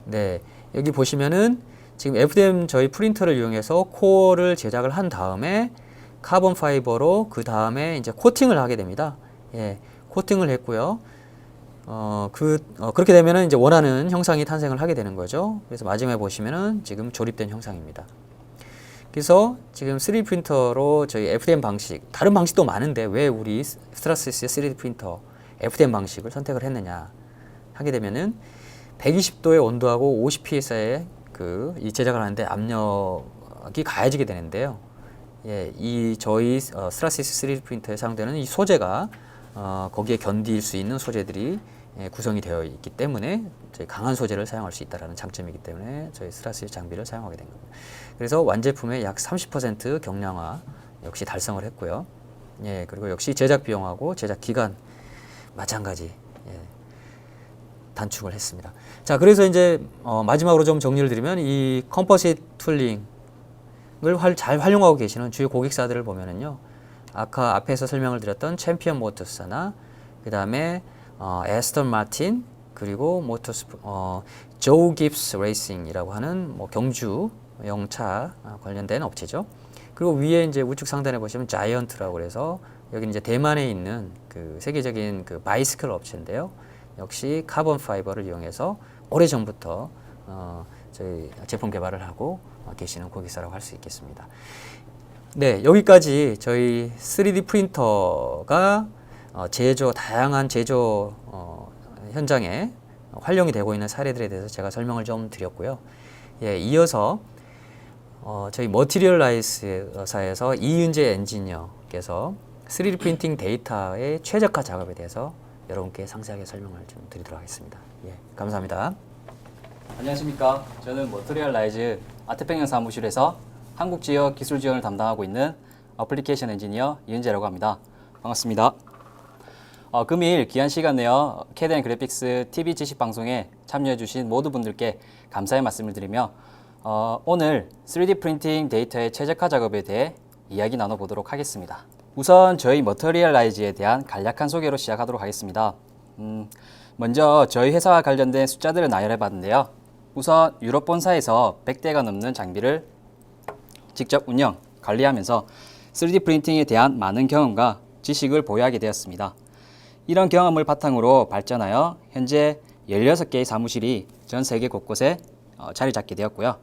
네, 여기 보시면은 지금 FDM 저희 프린터를 이용해서 코어를 제작을 한 다음에 카본 파이버로 그 다음에 이제 코팅을 하게 됩니다. 예, 코팅을 했고요. 그렇게 되면은 이제 원하는 형상이 탄생을 하게 되는 거죠. 그래서 마지막에 보시면은 지금 조립된 형상입니다. 그래서 지금 3D 프린터로 저희 FDM 방식, 다른 방식도 많은데 왜 우리 스트라시스 3D 프린터 FDM 방식을 선택을 했느냐 하게 되면은 120도의 온도하고 50psi의 이 제작을 하는데 압력이 가해지게 되는데요. 예, 이 저희 스트라시스 3D 프린터에 사용되는 이 소재가 거기에 견딜 수 있는 소재들이 구성이 되어 있기 때문에 저희 강한 소재를 사용할 수 있다는 장점이기 때문에 저희 스트라시스 장비를 사용하게 된 겁니다. 그래서 완제품의 약 30% 경량화 역시 달성을 했고요. 예, 그리고 역시 제작 비용하고 제작 기간 마찬가지 단축을 했습니다. 자, 그래서 이제 마지막으로 좀 정리를 드리면 이 컴포짓 툴링을 잘 활용하고 계시는 주요 고객사들을 보면은요. 아까 앞에서 설명을 드렸던 챔피언 모터스나 그 다음에 에스턴 마틴 그리고 조우 깁스 레이싱이라고 하는 경주 영차 관련된 업체죠. 그리고 위에 이제 우측 상단에 보시면 자이언트라고 그래서 여기는 이제 대만에 있는 그 세계적인 그 바이스클 업체인데요. 역시 카본 파이버를 이용해서 오래전부터 저희 제품 개발을 하고 계시는 고객사라고 할 수 있겠습니다. 네, 여기까지 저희 3D 프린터가 다양한 제조 현장에 활용이 되고 있는 사례들에 대해서 제가 설명을 좀 드렸고요. 예, 이어서 저희 머티리얼라이즈사에서 이은재 엔지니어께서 3D 프린팅 데이터의 최적화 작업에 대해서 여러분께 상세하게 설명을 좀 드리도록 하겠습니다. 예, 감사합니다. 안녕하십니까. 저는 머트리얼 라이즈 아트평양 사무실에서 한국 지역 기술 지원을 담당하고 있는 어플리케이션 엔지니어 이은재라고 합니다. 반갑습니다. 금일 귀한 시간 내어 캐드 앤 그래픽스 TV 지식 방송에 참여해 주신 모든 분들께 감사의 말씀을 드리며 오늘 3D 프린팅 데이터의 최적화 작업에 대해 이야기 나눠보도록 하겠습니다. 우선 저희 머터리얼 라이즈에 대한 간략한 소개로 시작하도록 하겠습니다. 먼저 저희 회사와 관련된 숫자들을 나열해 봤는데요. 우선 유럽 본사에서 100대가 넘는 장비를 직접 운영, 관리하면서 3D 프린팅에 대한 많은 경험과 지식을 보유하게 되었습니다. 이런 경험을 바탕으로 발전하여 현재 16개의 사무실이 전 세계 곳곳에 자리 잡게 되었고요.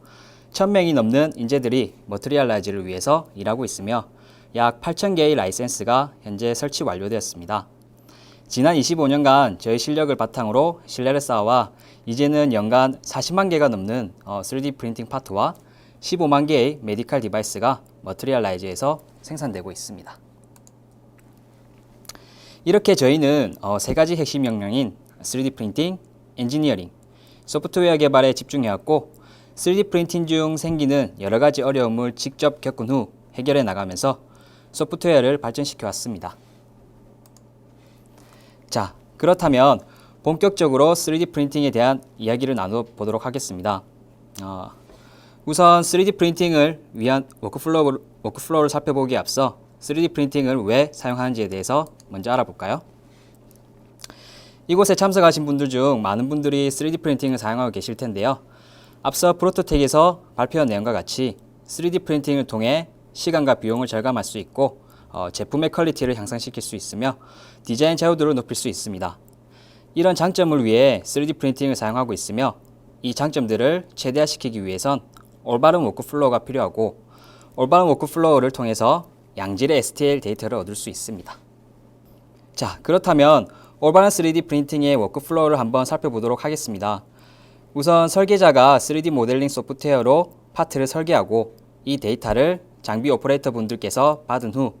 1000명이 넘는 인재들이 머트리얼 라이즈를 위해서 일하고 있으며 약 8000개의 라이센스가 현재 설치 완료되었습니다. 지난 25년간 저희 실력을 바탕으로 신뢰를 쌓아와 이제는 연간 40만 개가 넘는 3D 프린팅 파트와 15만 개의 메디칼 디바이스가 머트리얼 라이즈에서 생산되고 있습니다. 이렇게 저희는 세 가지 핵심 역량인 3D 프린팅, 엔지니어링, 소프트웨어 개발에 집중해왔고 3D 프린팅 중 생기는 여러 가지 어려움을 직접 겪은 후 해결해 나가면서 소프트웨어를 발전시켜 왔습니다. 자, 그렇다면 본격적으로 3D 프린팅에 대한 이야기를 나눠보도록 하겠습니다. 우선 3D 프린팅을 위한 워크플로우를 살펴보기에 앞서 3D 프린팅을 왜 사용하는지에 대해서 먼저 알아볼까요? 이곳에 참석하신 분들 중 많은 분들이 3D 프린팅을 사용하고 계실 텐데요. 앞서 프로토텍에서 발표한 내용과 같이 3D 프린팅을 통해 시간과 비용을 절감할 수 있고 제품의 퀄리티를 향상시킬 수 있으며 디자인 자유도를 높일 수 있습니다. 이런 장점을 위해 3D 프린팅을 사용하고 있으며 이 장점들을 최대화시키기 위해선 올바른 워크플로우가 필요하고 올바른 워크플로우를 통해서 양질의 STL 데이터를 얻을 수 있습니다. 자, 그렇다면 올바른 3D 프린팅의 워크플로우를 한번 살펴보도록 하겠습니다. 우선 설계자가 3D 모델링 소프트웨어로 파트를 설계하고 이 데이터를 장비 오퍼레이터 분들께서 받은 후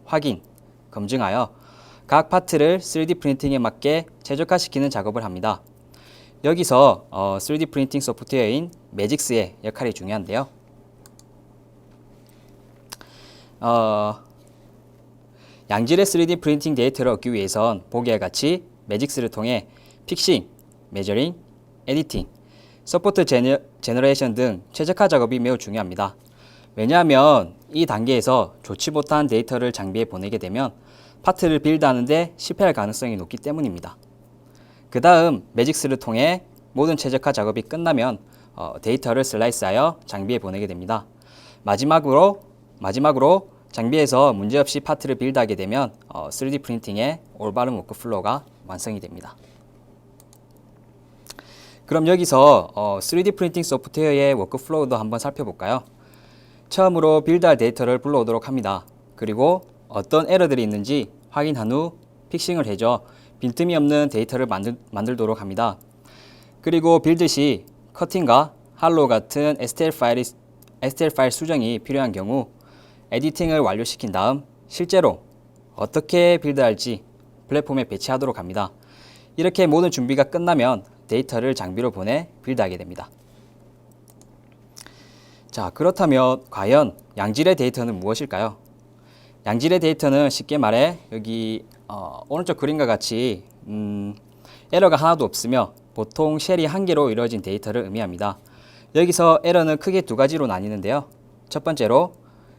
확인, 검증하여 각 파트를 3D 프린팅에 맞게 최적화시키는 작업을 합니다. 여기서 3D 프린팅 소프트웨어인 매직스의 역할이 중요한데요. 양질의 3D 프린팅 데이터를 얻기 위해선 보기와 같이 매직스를 통해 픽싱, 메저링, 에디팅, 서포트 제너레이션 등 최적화 작업이 매우 중요합니다. 왜냐하면 이 단계에서 좋지 못한 데이터를 장비에 보내게 되면 파트를 빌드하는데 실패할 가능성이 높기 때문입니다. 그 다음 매직스를 통해 모든 최적화 작업이 끝나면 데이터를 슬라이스하여 장비에 보내게 됩니다. 마지막으로 장비에서 문제없이 파트를 빌드하게 되면 3D 프린팅의 올바른 워크플로우가 완성이 됩니다. 그럼 여기서 3D 프린팅 소프트웨어의 워크플로우도 한번 살펴볼까요? 처음으로 빌드할 데이터를 불러오도록 합니다. 그리고 어떤 에러들이 있는지 확인한 후 픽싱을 해줘 빈틈이 없는 데이터를 만들도록 합니다. 그리고 빌드 시 커팅과 할로우 같은 STL 파일 수정이 필요한 경우 에디팅을 완료시킨 다음 실제로 어떻게 빌드할지 플랫폼에 배치하도록 합니다. 이렇게 모든 준비가 끝나면 데이터를 장비로 보내 빌드하게 됩니다. 자, 그렇다면 과연 양질의 데이터는 무엇일까요? 양질의 데이터는 쉽게 말해 여기 오른쪽 그림과 같이 에러가 하나도 없으며 보통 쉘이 한 개로 이루어진 데이터를 의미합니다. 여기서 에러는 크게 두 가지로 나뉘는데요. 첫 번째로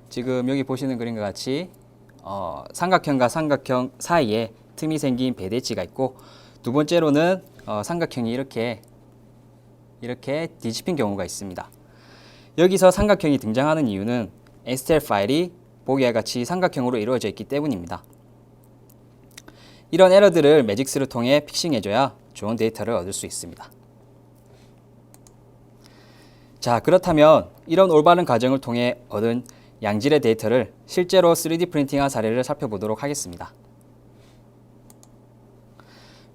지금 여기 보시는 그림과 같이 삼각형과 삼각형 사이에 틈이 생긴 배대치가 있고, 두 번째로는 삼각형이 이렇게 뒤집힌 경우가 있습니다. 여기서 삼각형이 등장하는 이유는 STL 파일이 보기와 같이 삼각형으로 이루어져 있기 때문입니다. 이런 에러들을 매직스를 통해 픽싱해줘야 좋은 데이터를 얻을 수 있습니다. 자, 그렇다면 이런 올바른 과정을 통해 얻은 양질의 데이터를 실제로 3D 프린팅한 사례를 살펴보도록 하겠습니다.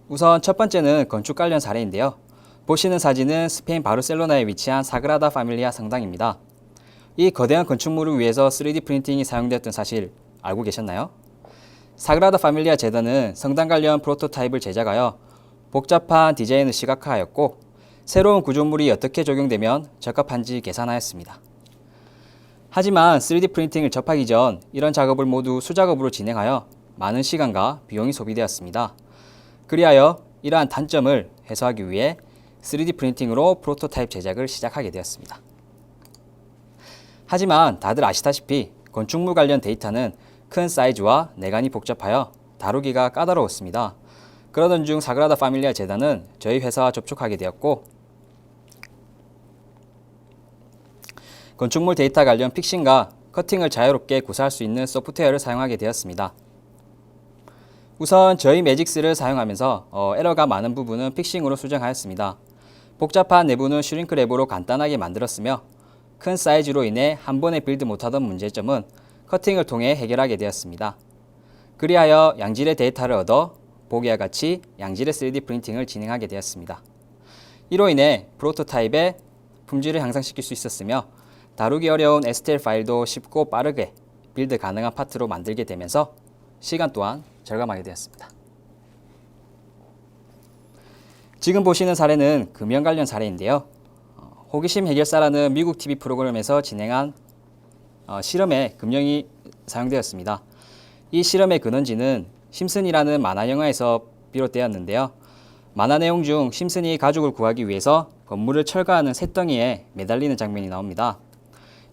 우선 첫 번째는 건축 관련 사례인데요. 보시는 사진은 스페인 바르셀로나에 위치한 사그라다 파밀리아 성당입니다. 이 거대한 건축물을 위해서 3D 프린팅이 사용되었던 사실 알고 계셨나요? 사그라다 파밀리아 재단은 성당 관련 프로토타입을 제작하여 복잡한 디자인을 시각화하였고 새로운 구조물이 어떻게 적용되면 적합한지 계산하였습니다. 하지만 3D 프린팅을 접하기 전 이런 작업을 모두 수작업으로 진행하여 많은 시간과 비용이 소비되었습니다. 그리하여 이러한 단점을 해소하기 위해 3D 프린팅으로 프로토타입 제작을 시작하게 되었습니다. 하지만 다들 아시다시피 건축물 관련 데이터는 큰 사이즈와 내관이 복잡하여 다루기가 까다로웠습니다. 그러던 중 사그라다 파밀리아 재단은 저희 회사와 접촉하게 되었고 건축물 데이터 관련 픽싱과 커팅을 자유롭게 구사할 수 있는 소프트웨어를 사용하게 되었습니다. 우선 저희 매직스를 사용하면서 에러가 많은 부분은 픽싱으로 수정하였습니다. 복잡한 내부는 슈링크랩으로 간단하게 만들었으며 큰 사이즈로 인해 한 번에 빌드 못하던 문제점은 커팅을 통해 해결하게 되었습니다. 그리하여 양질의 데이터를 얻어 보기와 같이 양질의 3D 프린팅을 진행하게 되었습니다. 이로 인해 프로토타입의 품질을 향상시킬 수 있었으며 다루기 어려운 STL 파일도 쉽고 빠르게 빌드 가능한 파트로 만들게 되면서 시간 또한 절감하게 되었습니다. 지금 보시는 사례는 금연 관련 사례인데요. 호기심 해결사라는 미국 TV 프로그램에서 진행한 실험에 금연이 사용되었습니다. 이 실험의 근원지는 심슨이라는 만화 영화에서 비롯되었는데요. 만화 내용 중 심슨이 가족을 구하기 위해서 건물을 철거하는 쇳덩이에 매달리는 장면이 나옵니다.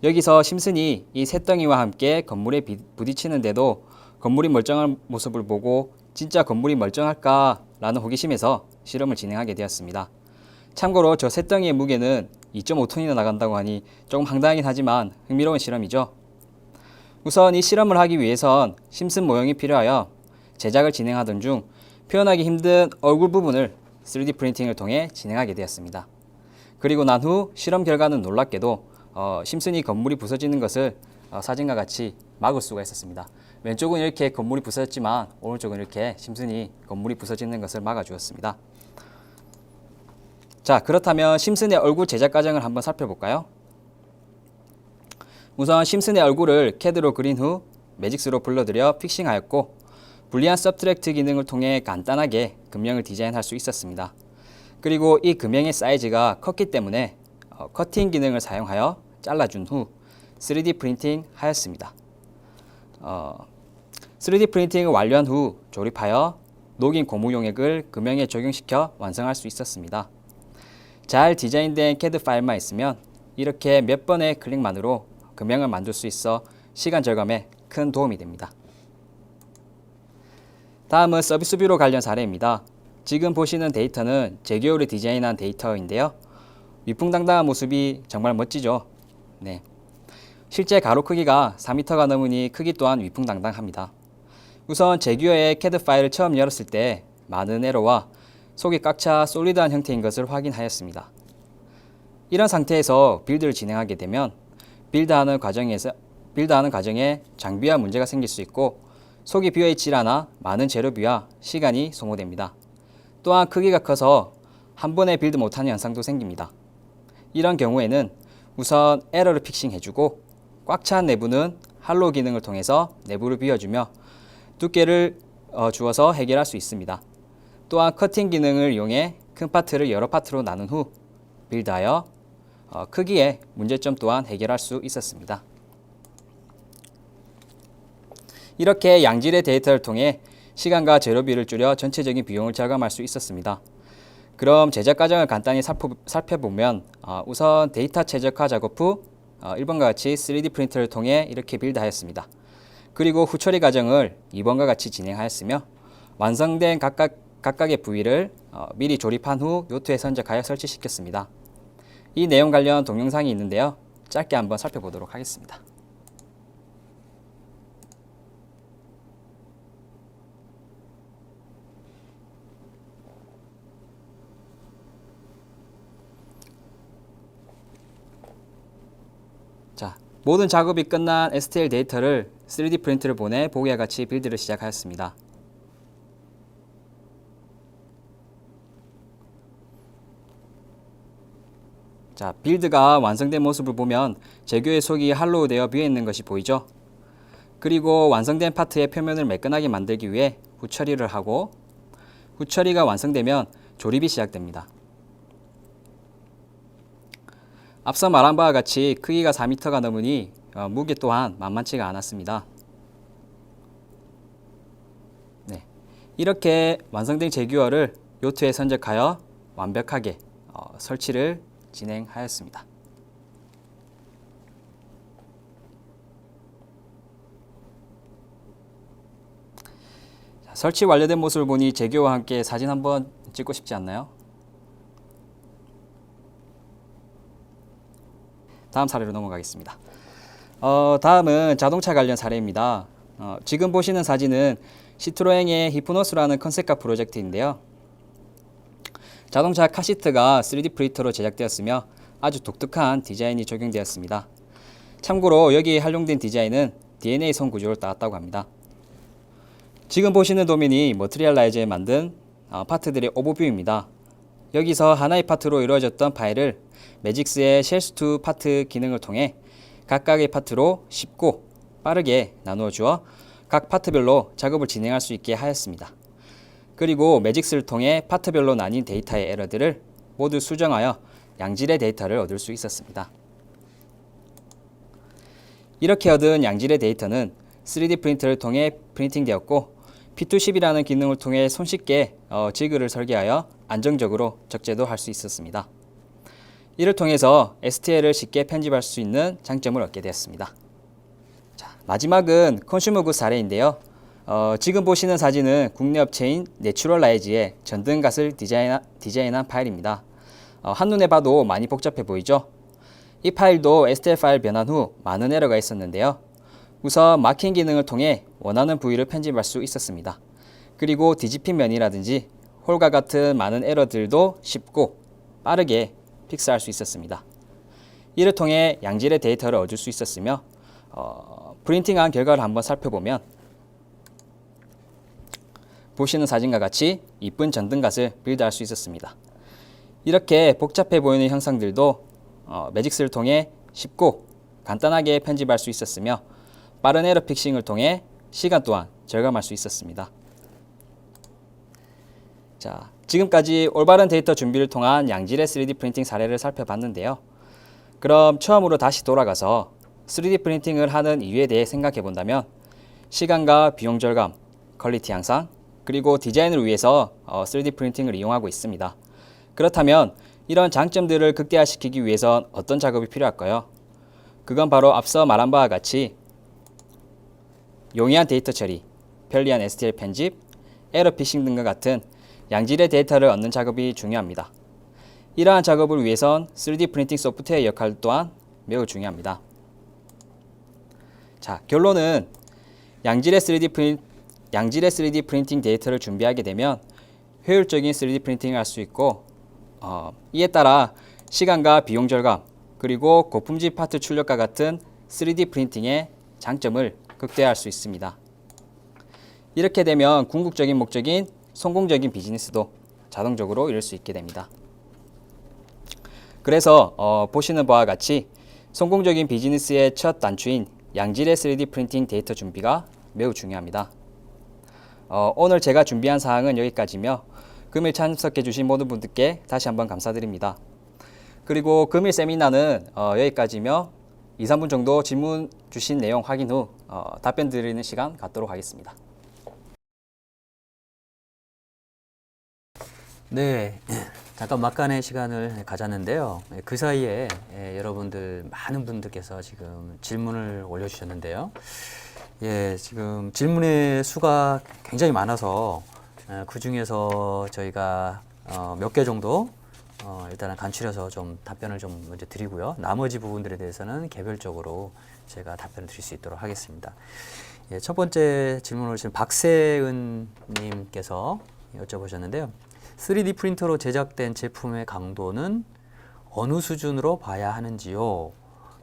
여기서 심슨이 이 쇳덩이와 함께 건물에 부딪히는데도 건물이 멀쩡한 모습을 보고 진짜 건물이 멀쩡할까라는 호기심에서 실험을 진행하게 되었습니다. 참고로 저 쇳덩이의 무게는 2.5톤이나 나간다고 하니 조금 황당하긴 하지만 흥미로운 실험이죠. 우선 이 실험을 하기 위해선 심슨 모형이 필요하여 제작을 진행하던 중 표현하기 힘든 얼굴 부분을 3D 프린팅을 통해 진행하게 되었습니다. 그리고 난 후 실험 결과는 놀랍게도 심슨이 건물이 부서지는 것을 사진과 같이 막을 수가 있었습니다. 왼쪽은 이렇게 건물이 부서졌지만 오른쪽은 이렇게 심슨이 건물이 부서지는 것을 막아주었습니다. 자, 그렇다면 심슨의 얼굴 제작 과정을 한번 살펴볼까요? 우선 심슨의 얼굴을 CAD로 그린 후 매직스로 불러들여 픽싱하였고 불리한 서브트랙트 기능을 통해 간단하게 금형을 디자인할 수 있었습니다. 그리고 이 금형의 사이즈가 컸기 때문에 커팅 기능을 사용하여 잘라준 후 3D 프린팅 하였습니다. 3D 프린팅을 완료한 후 조립하여 녹인 고무 용액을 금형에 적용시켜 완성할 수 있었습니다. 잘 디자인된 CAD 파일만 있으면 이렇게 몇 번의 클릭만으로 금형을 만들 수 있어 시간 절감에 큰 도움이 됩니다. 다음은 서비스 뷰로 관련 사례입니다. 지금 보시는 데이터는 제규어를 디자인한 데이터인데요. 위풍당당한 모습이 정말 멋지죠. 네. 실제 가로 크기가 4m가 넘으니 크기 또한 위풍당당합니다. 우선 제규어의 CAD 파일을 처음 열었을 때 많은 에러와 속이 꽉 차 솔리드한 형태인 것을 확인하였습니다. 이런 상태에서 빌드를 진행하게 되면 빌드하는 과정에 장비와 문제가 생길 수 있고 속이 비어있질 않아 많은 재료비와 시간이 소모됩니다. 또한 크기가 커서 한 번에 빌드 못하는 현상도 생깁니다. 이런 경우에는 우선 에러를 픽싱해주고 꽉 찬 내부는 할로우 기능을 통해서 내부를 비워주며 두께를 주어서 해결할 수 있습니다. 또한 커팅 기능을 이용해 큰 파트를 여러 파트로 나눈 후 빌드하여 크기의 문제점 또한 해결할 수 있었습니다. 이렇게 양질의 데이터를 통해 시간과 재료비를 줄여 전체적인 비용을 절감할 수 있었습니다. 그럼 제작 과정을 간단히 살펴보면 우선 데이터 최적화 작업 후 1번과 같이 3D 프린터를 통해 이렇게 빌드하였습니다. 그리고 후처리 과정을 2번과 같이 진행하였으며 완성된 각각의 부위를 미리 조립한 후 요트에 선적하여 설치시켰습니다. 이 내용 관련 동영상이 있는데요. 짧게 한번 살펴보도록 하겠습니다. 자, 모든 작업이 끝난 STL 데이터를 3D 프린트를 보내 보기와 같이 빌드를 시작하였습니다. 자, 빌드가 완성된 모습을 보면 제규어의 속이 할로우 되어 비어 있는 것이 보이죠? 그리고 완성된 파트의 표면을 매끈하게 만들기 위해 후처리를 하고 후처리가 완성되면 조립이 시작됩니다. 앞서 말한 바와 같이 크기가 4m가 넘으니 무게 또한 만만치가 않았습니다. 네, 이렇게 완성된 제규어를 요트에 선적하여 완벽하게 설치를 진행하였습니다. 자, 설치 완료된 모습을 보니 제규어와 함께 사진 한번 찍고 싶지 않나요? 다음 사례로 넘어가겠습니다. 다음은 자동차 관련 사례입니다. 지금 보시는 사진은 시트로행의 히프노스라는 컨셉카 프로젝트인데요. 자동차 카시트가 3D 프린터로 제작되었으며 아주 독특한 디자인이 적용되었습니다. 참고로 여기에 활용된 디자인은 DNA 선 구조를 따왔다고 합니다. 지금 보시는 도면이 머트리얼라이즈에 만든 파트들의 오버뷰입니다. 여기서 하나의 파트로 이루어졌던 파일을 매직스의 쉘스 투 파트 기능을 통해 각각의 파트로 쉽고 빠르게 나누어 주어 각 파트별로 작업을 진행할 수 있게 하였습니다. 그리고 매직스를 통해 파트별로 나뉜 데이터의 에러들을 모두 수정하여 양질의 데이터를 얻을 수 있었습니다. 이렇게 얻은 양질의 데이터는 3D 프린터를 통해 프린팅되었고 P210이라는 기능을 통해 손쉽게 지그를 설계하여 안정적으로 적재도 할 수 있었습니다. 이를 통해서 STL을 쉽게 편집할 수 있는 장점을 얻게 되었습니다. 자, 마지막은 컨슈머 굿 사례인데요. 지금 보시는 사진은 국내 업체인 내추럴라이즈의 전등갓을 디자인한 파일입니다. 한눈에 봐도 많이 복잡해 보이죠? 이 파일도 STL 파일 변환 후 많은 에러가 있었는데요. 우선 마킹 기능을 통해 원하는 부위를 편집할 수 있었습니다. 그리고 뒤집힌 면이라든지 홀과 같은 많은 에러들도 쉽고 빠르게 픽스할 수 있었습니다. 이를 통해 양질의 데이터를 얻을 수 있었으며 프린팅한 결과를 한번 살펴보면 보시는 사진과 같이 이쁜 전등갓을 빌드할 수 있었습니다. 이렇게 복잡해 보이는 형상들도 매직스를 통해 쉽고 간단하게 편집할 수 있었으며 빠른 에러 픽싱을 통해 시간 또한 절감할 수 있었습니다. 자, 지금까지 올바른 데이터 준비를 통한 양질의 3D 프린팅 사례를 살펴봤는데요. 그럼 처음으로 다시 돌아가서 3D 프린팅을 하는 이유에 대해 생각해 본다면 시간과 비용 절감, 퀄리티 향상, 그리고 디자인을 위해서 3D 프린팅을 이용하고 있습니다. 그렇다면 이런 장점들을 극대화시키기 위해선 어떤 작업이 필요할까요? 그건 바로 앞서 말한 바와 같이 용이한 데이터 처리, 편리한 STL 편집, 에러 피싱 등과 같은 양질의 데이터를 얻는 작업이 중요합니다. 이러한 작업을 위해선 3D 프린팅 소프트웨어의 역할 또한 매우 중요합니다. 자, 결론은 양질의 3D 프린팅 데이터를 준비하게 되면 효율적인 3D 프린팅을 할 수 있고 이에 따라 시간과 비용 절감, 그리고 고품질 파트 출력과 같은 3D 프린팅의 장점을 극대화할 수 있습니다. 이렇게 되면 궁극적인 목적인 성공적인 비즈니스도 자동적으로 이룰 수 있게 됩니다. 그래서 보시는 바와 같이 성공적인 비즈니스의 첫 단추인 양질의 3D 프린팅 데이터 준비가 매우 중요합니다. 오늘 제가 준비한 사항은 여기까지며 금일 참석해 주신 모든 분들께 다시 한번 감사드립니다. 그리고 금일 세미나는 여기까지며 2, 3분 정도 질문 주신 내용 확인 후 답변 드리는 시간 갖도록 하겠습니다. 네, 잠깐 막간의 시간을 가졌는데요. 그 사이에 여러분들 많은 분들께서 지금 질문을 올려주셨는데요. 예, 지금 질문의 수가 굉장히 많아서 그 중에서 저희가 몇 개 정도 일단은 간추려서 좀 답변을 좀 먼저 드리고요. 나머지 부분들에 대해서는 개별적으로 제가 답변을 드릴 수 있도록 하겠습니다. 예, 첫 번째 질문을 주신 박세은 님께서 여쭤보셨는데요. 3D 프린터로 제작된 제품의 강도는 어느 수준으로 봐야 하는지요?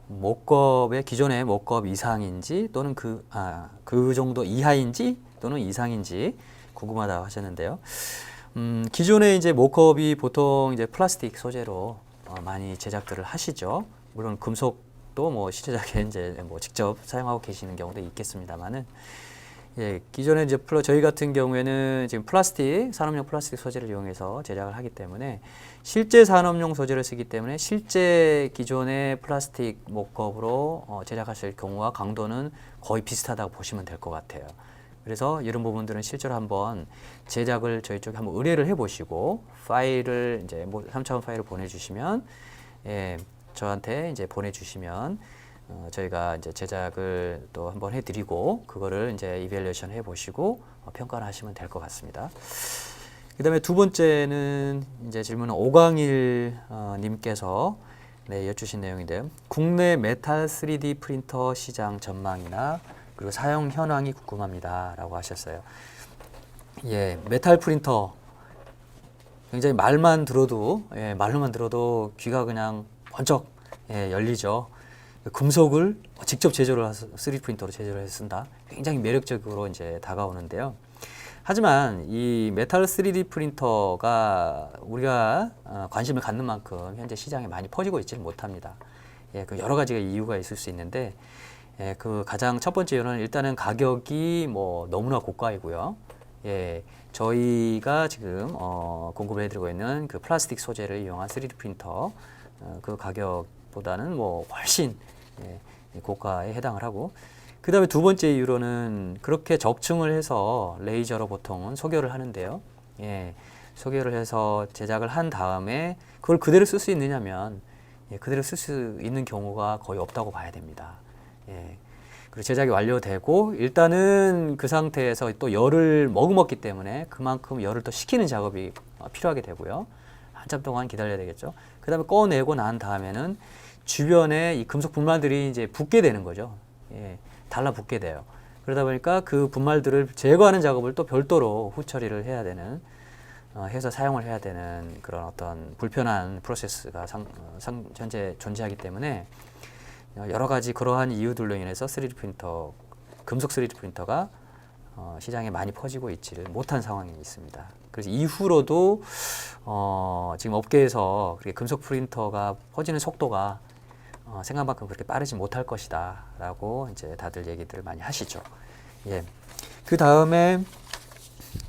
목겁의 기존의 목겁 이상인지 또는 그 정도 이하인지 또는 이상인지 궁금하다고 하셨는데요. 기존의 이제 목겁이 보통 이제 플라스틱 소재로 많이 제작들을 하시죠. 물론 금속 또 뭐 시제작에 이제 뭐 직접 사용하고 계시는 경우도 있겠습니다만은 예, 기존에 이제 저희 같은 경우에는 지금 플라스틱, 산업용 플라스틱 소재를 이용해서 제작을 하기 때문에 실제 산업용 소재를 쓰기 때문에 실제 기존의 플라스틱 목겁으로 제작하실 경우와 강도는 거의 비슷하다고 보시면 될 것 같아요. 그래서 이런 부분들은 실제로 한번 제작을 저희 쪽에 한번 의뢰를 해보시고 파일을 이제 뭐 3차원 파일을 보내주시면 예, 저한테 이제 보내주시면 저희가 이제 제작을 또 한번 해드리고 그거를 이제 이밸리에이션 해보시고 평가를 하시면 될 것 같습니다. 그 다음에 두 번째는 이제 질문은 오광일 님께서 네, 여쭈신 내용인데요. 국내 메탈 3D 프린터 시장 전망이나 그리고 사용 현황이 궁금합니다 라고 하셨어요. 예, 메탈 프린터 굉장히 말로만 들어도 귀가 그냥 번쩍 열리죠. 금속을 직접 제조를 해서 3D 프린터로 제조를 해서 쓴다. 굉장히 매력적으로 이제 다가오는데요. 하지만 이 메탈 3D 프린터가 우리가 관심을 갖는 만큼 현재 시장에 많이 퍼지고 있지는 못합니다. 예, 그 여러 가지가 이유가 있을 수 있는데 예, 그 가장 첫 번째 이유는 일단은 가격이 뭐 너무나 고가이고요. 예, 저희가 지금 공급을 해드리고 있는 그 플라스틱 소재를 이용한 3D 프린터 그 가격보다는 뭐 훨씬 고가에 해당을 하고 그 다음에 두 번째 이유로는 그렇게 적층을 해서 레이저로 보통은 소결을 하는데요. 예, 소결을 해서 제작을 한 다음에 그걸 그대로 쓸 수 있느냐면 그대로 쓸 수 있는 경우가 거의 없다고 봐야 됩니다. 예, 그리고 제작이 완료되고 일단은 그 상태에서 또 열을 머금었기 때문에 그만큼 열을 또 식히는 작업이 필요하게 되고요. 한참 동안 기다려야 되겠죠. 그 다음에 꺼내고 난 다음에는 주변에 이 금속 분말들이 이제 붙게 되는 거죠. 예, 달라붙게 돼요. 그러다 보니까 그 분말들을 제거하는 작업을 또 별도로 후처리를 해야 되는, 해서 사용을 해야 되는 그런 어떤 불편한 프로세스가 현재 존재하기 때문에 여러 가지 그러한 이유들로 인해서 3D 프린터, 금속 3D 프린터가 시장에 많이 퍼지고 있지를 못한 상황이 있습니다. 그래서 이후로도 지금 업계에서 그렇게 금속 프린터가 퍼지는 속도가 생각만큼 그렇게 빠르지 못할 것이다 라고 이제 다들 얘기들을 많이 하시죠. 예. 그 다음에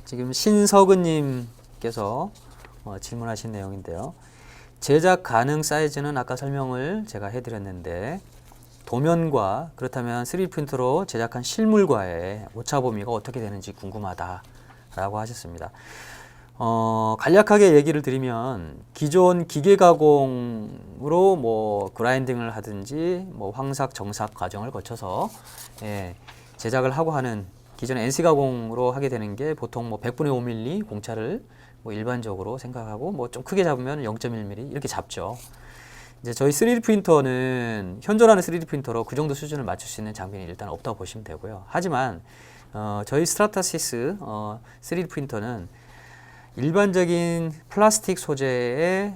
지금 신석은 님께서 질문하신 내용인데요. 제작 가능 사이즈는 아까 설명을 제가 해드렸는데 도면과 그렇다면 3D 프린터로 제작한 실물과의 오차 범위가 어떻게 되는지 궁금하다라고 하셨습니다. 간략하게 얘기를 드리면 기존 기계 가공으로 뭐 그라인딩을 하든지 뭐 황삭, 정삭 과정을 거쳐서 제작을 하고 하는 기존 NC 가공으로 하게 되는 게 보통 뭐 100분의 5mm 공차를 뭐 일반적으로 생각하고 뭐 좀 크게 잡으면 0.1mm 이렇게 잡죠. 이제 저희 3D 프린터는 현존하는 3D 프린터로 그 정도 수준을 맞출 수 있는 장비는 일단 없다고 보시면 되고요. 하지만 저희 스트라타시스 3D 프린터는 일반적인 플라스틱 소재의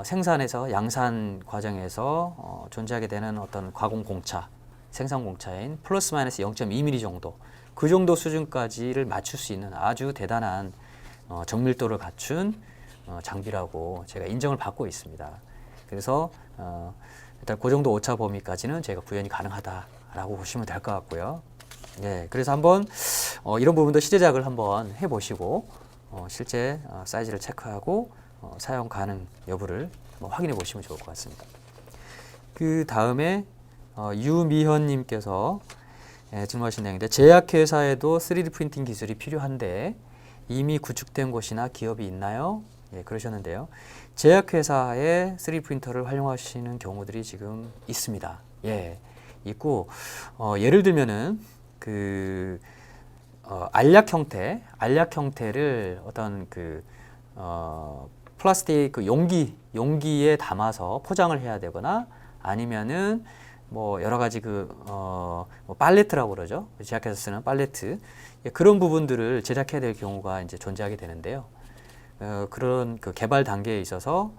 생산에서 양산 과정에서 존재하게 되는 어떤 가공 공차, 생산 공차인 플러스 마이너스 0.2mm 정도, 그 정도 수준까지를 맞출 수 있는 아주 대단한 정밀도를 갖춘 장비라고 제가 인정을 받고 있습니다. 그래서 일단 그 정도 오차 범위까지는 제가 구현이 가능하다라고 보시면 될 것 같고요. 예, 그래서 한번 이런 부분도 시제작을 한번 해보시고 실제 사이즈를 체크하고 사용 가능 여부를 확인해 보시면 좋을 것 같습니다. 그 다음에 유미현님께서 질문하신 내용인데 제약회사에도 3D 프린팅 기술이 필요한데 이미 구축된 곳이나 기업이 있나요? 예, 그러셨는데요. 제약회사에 3D 프린터를 활용하시는 경우들이 지금 있습니다. 예, 있고 예를 들면은 그 알약 형태를 어떤 그 플라스틱 그 용기에 담아서 포장을 해야 되거나 아니면은 뭐 여러 가지 뭐 팔레트라고 그러죠. 제약회사 쓰는 팔레트, 예, 그런 부분들을 제작해야 될 경우가 이제 존재하게 되는데요. 그런 그 개발 단계에 있어서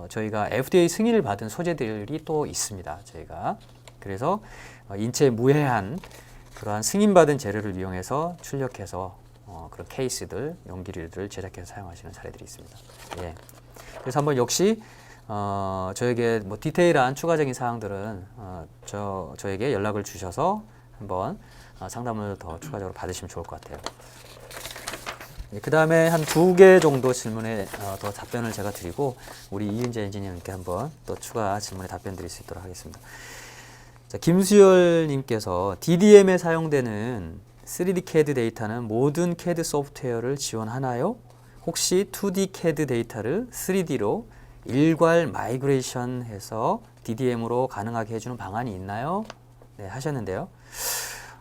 저희가 FDA 승인을 받은 소재들이 또 있습니다. 저희가 그래서 인체에 무해한 그러한 승인받은 재료를 이용해서 출력해서 그런 케이스들, 용기류들을 제작해서 사용하시는 사례들이 있습니다. 예. 그래서 한번 역시 저에게 뭐 디테일한 추가적인 사항들은 저에게 연락을 주셔서 한번 상담을 더 추가적으로 받으시면 좋을 것 같아요. 그 다음에 한 2개 정도 질문에 더 답변을 제가 드리고 우리 이은재 엔지니어님께 한번 또 추가 질문에 답변 드릴 수 있도록 하겠습니다. 자, 김수열님께서 DDM에 사용되는 3D CAD 데이터는 모든 CAD 소프트웨어를 지원하나요? 혹시 2D CAD 데이터를 3D로 일괄 마이그레이션 해서 DDM으로 가능하게 해주는 방안이 있나요? 네, 하셨는데요.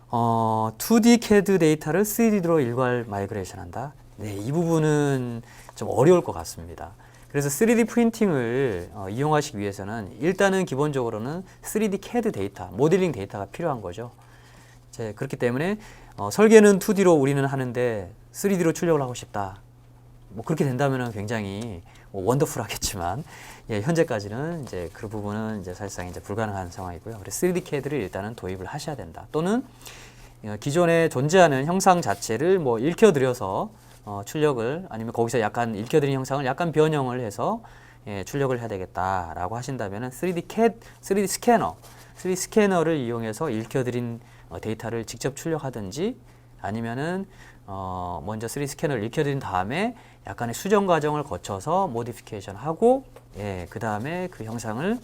2D CAD 데이터를 3D로 일괄 마이그레이션 한다? 네, 이 부분은 좀 어려울 것 같습니다. 그래서 3D 프린팅을 이용하시기 위해서는 일단은 기본적으로는 3D CAD 데이터, 모델링 데이터가 필요한 거죠. 그렇기 때문에 설계는 2D로 우리는 하는데 3D로 출력을 하고 싶다. 뭐 그렇게 된다면 굉장히 원더풀하겠지만 현재까지는 이제 그 부분은 이제 사실상 이제 불가능한 상황이고요. 그래서 3D CAD를 일단은 도입을 하셔야 된다. 또는 기존에 존재하는 형상 자체를 뭐 읽혀드려서 출력을 아니면 거기서 약간 읽혀드린 형상을 약간 변형을 해서 출력을 해야 되겠다라고 하신다면은 3D 스캐너를 이용해서 읽혀드린 데이터를 직접 출력하든지 아니면은 먼저 3D 스캐너를 익혀드린 다음에 약간의 수정 과정을 거쳐서 모디피케이션 하고 그 다음에 그 형상을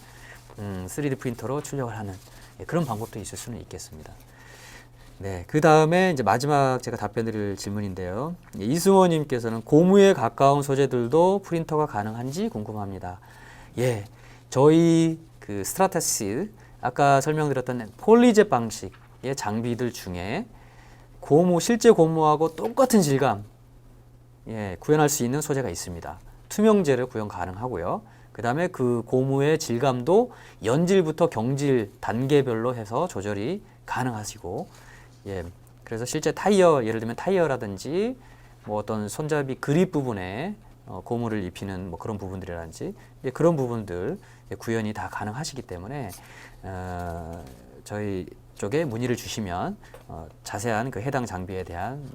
3D 프린터로 출력을 하는 그런 방법도 있을 수는 있겠습니다. 네, 그 다음에 이제 마지막 제가 답변드릴 질문인데요. 이승호님께서는 고무에 가까운 소재들도 프린터가 가능한지 궁금합니다. 예, 저희 그 스트라테시스 아까 설명드렸던 폴리젯 방식의 장비들 중에 실제 고무하고 똑같은 질감 구현할 수 있는 소재가 있습니다. 투명재를 구현 가능하고요. 그 다음에 그 고무의 질감도 연질부터 경질 단계별로 해서 조절이 가능하시고 그래서 실제 타이어, 예를 들면 타이어라든지 뭐 어떤 손잡이 그립 부분에 고무를 입히는 뭐 그런 부분들이라든지 그런 부분들 구현이 다 가능하시기 때문에 저희 쪽에 문의를 주시면 자세한 그 해당 장비에 대한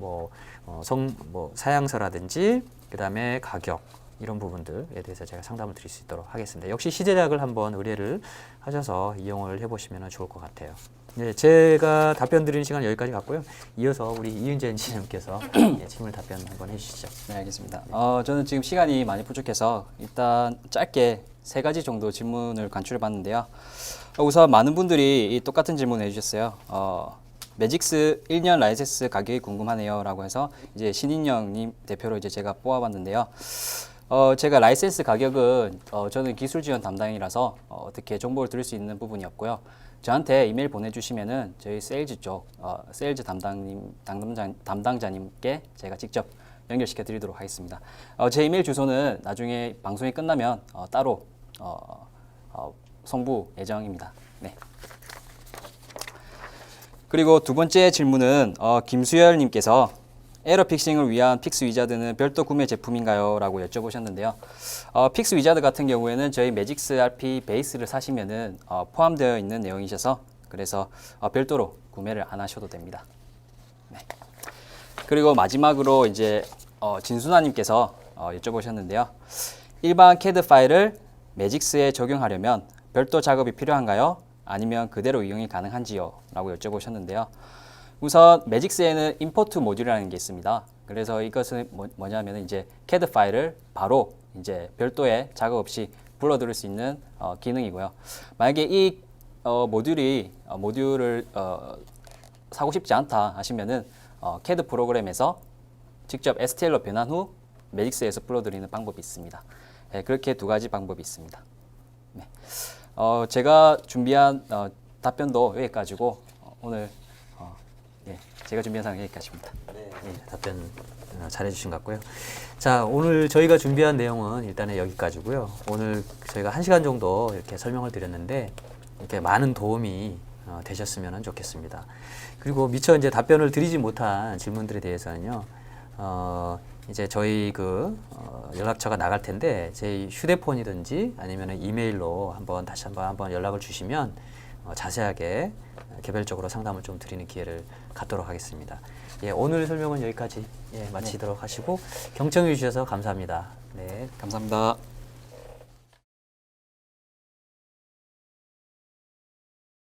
사양서라든지 그 다음에 가격 이런 부분들에 대해서 제가 상담을 드릴 수 있도록 하겠습니다. 역시 시제작을 한번 의뢰를 하셔서 이용을 해보시면 좋을 것 같아요. 네, 제가 답변 드리는 시간 여기까지 갔고요. 이어서 우리 이은재 엔지니어님께서 질문 답변 한번 해주시죠. 네, 알겠습니다. 저는 지금 시간이 많이 부족해서 일단 짧게 3가지 정도 질문을 간추려 봤는데요. 우선 많은 분들이 똑같은 질문을 해주셨어요. 매직스 1년 라이센스 가격이 궁금하네요 라고 해서 이제 신인영님 대표로 이제 제가 뽑아봤는데요. 제가 라이센스 가격은 저는 기술 지원 담당이라서 어떻게 정보를 드릴 수 있는 부분이 없고요. 저한테 이메일 보내주시면은 저희 세일즈 쪽 세일즈 담당자님께 제가 직접 연결시켜 드리도록 하겠습니다. 제 이메일 주소는 나중에 방송이 끝나면 따로 송부 예정입니다. 네. 그리고 두 번째 질문은 김수열님께서 에러 픽싱을 위한 픽스 위자드는 별도 구매 제품인가요? 라고 여쭤보셨는데요. 픽스 위자드 같은 경우에는 저희 매직스 RP 베이스를 사시면은 포함되어 있는 내용이셔서 그래서 별도로 구매를 안 하셔도 됩니다. 네. 그리고 마지막으로 이제 진순아님께서 여쭤보셨는데요. 일반 CAD 파일을 매직스에 적용하려면 별도 작업이 필요한가요? 아니면 그대로 이용이 가능한지요? 라고 여쭤보셨는데요. 우선 매직스에는 임포트 모듈이라는 게 있습니다. 그래서 이것은 뭐냐면 이제 CAD 파일을 바로 이제 별도의 작업 없이 불러들일 수 있는 기능이고요. 만약에 이 모듈을 사고 싶지 않다 하시면은 CAD 프로그램에서 직접 STL로 변환 후 매직스에서 불러들이는 방법이 있습니다. 네, 그렇게 2가지 방법이 있습니다. 네. 제가 준비한 답변도 여기까지고 오늘 제가 준비한 사항은 여기까지입니다. 네, 답변 잘해주신 것 같고요. 자, 오늘 저희가 준비한 내용은 일단은 여기까지고요. 오늘 저희가 1시간 정도 이렇게 설명을 드렸는데 이렇게 많은 도움이 되셨으면 좋겠습니다. 그리고 미처 이제 답변을 드리지 못한 질문들에 대해서는요. 이제 저희 연락처가 나갈 텐데 제 휴대폰이든지 아니면 이메일로 다시 한번 연락을 주시면 자세하게 개별적으로 상담을 좀 드리는 기회를 갖도록 하겠습니다. 오늘 설명은 여기까지 마치도록 하시고 경청해 주셔서 감사합니다. 네, 감사합니다.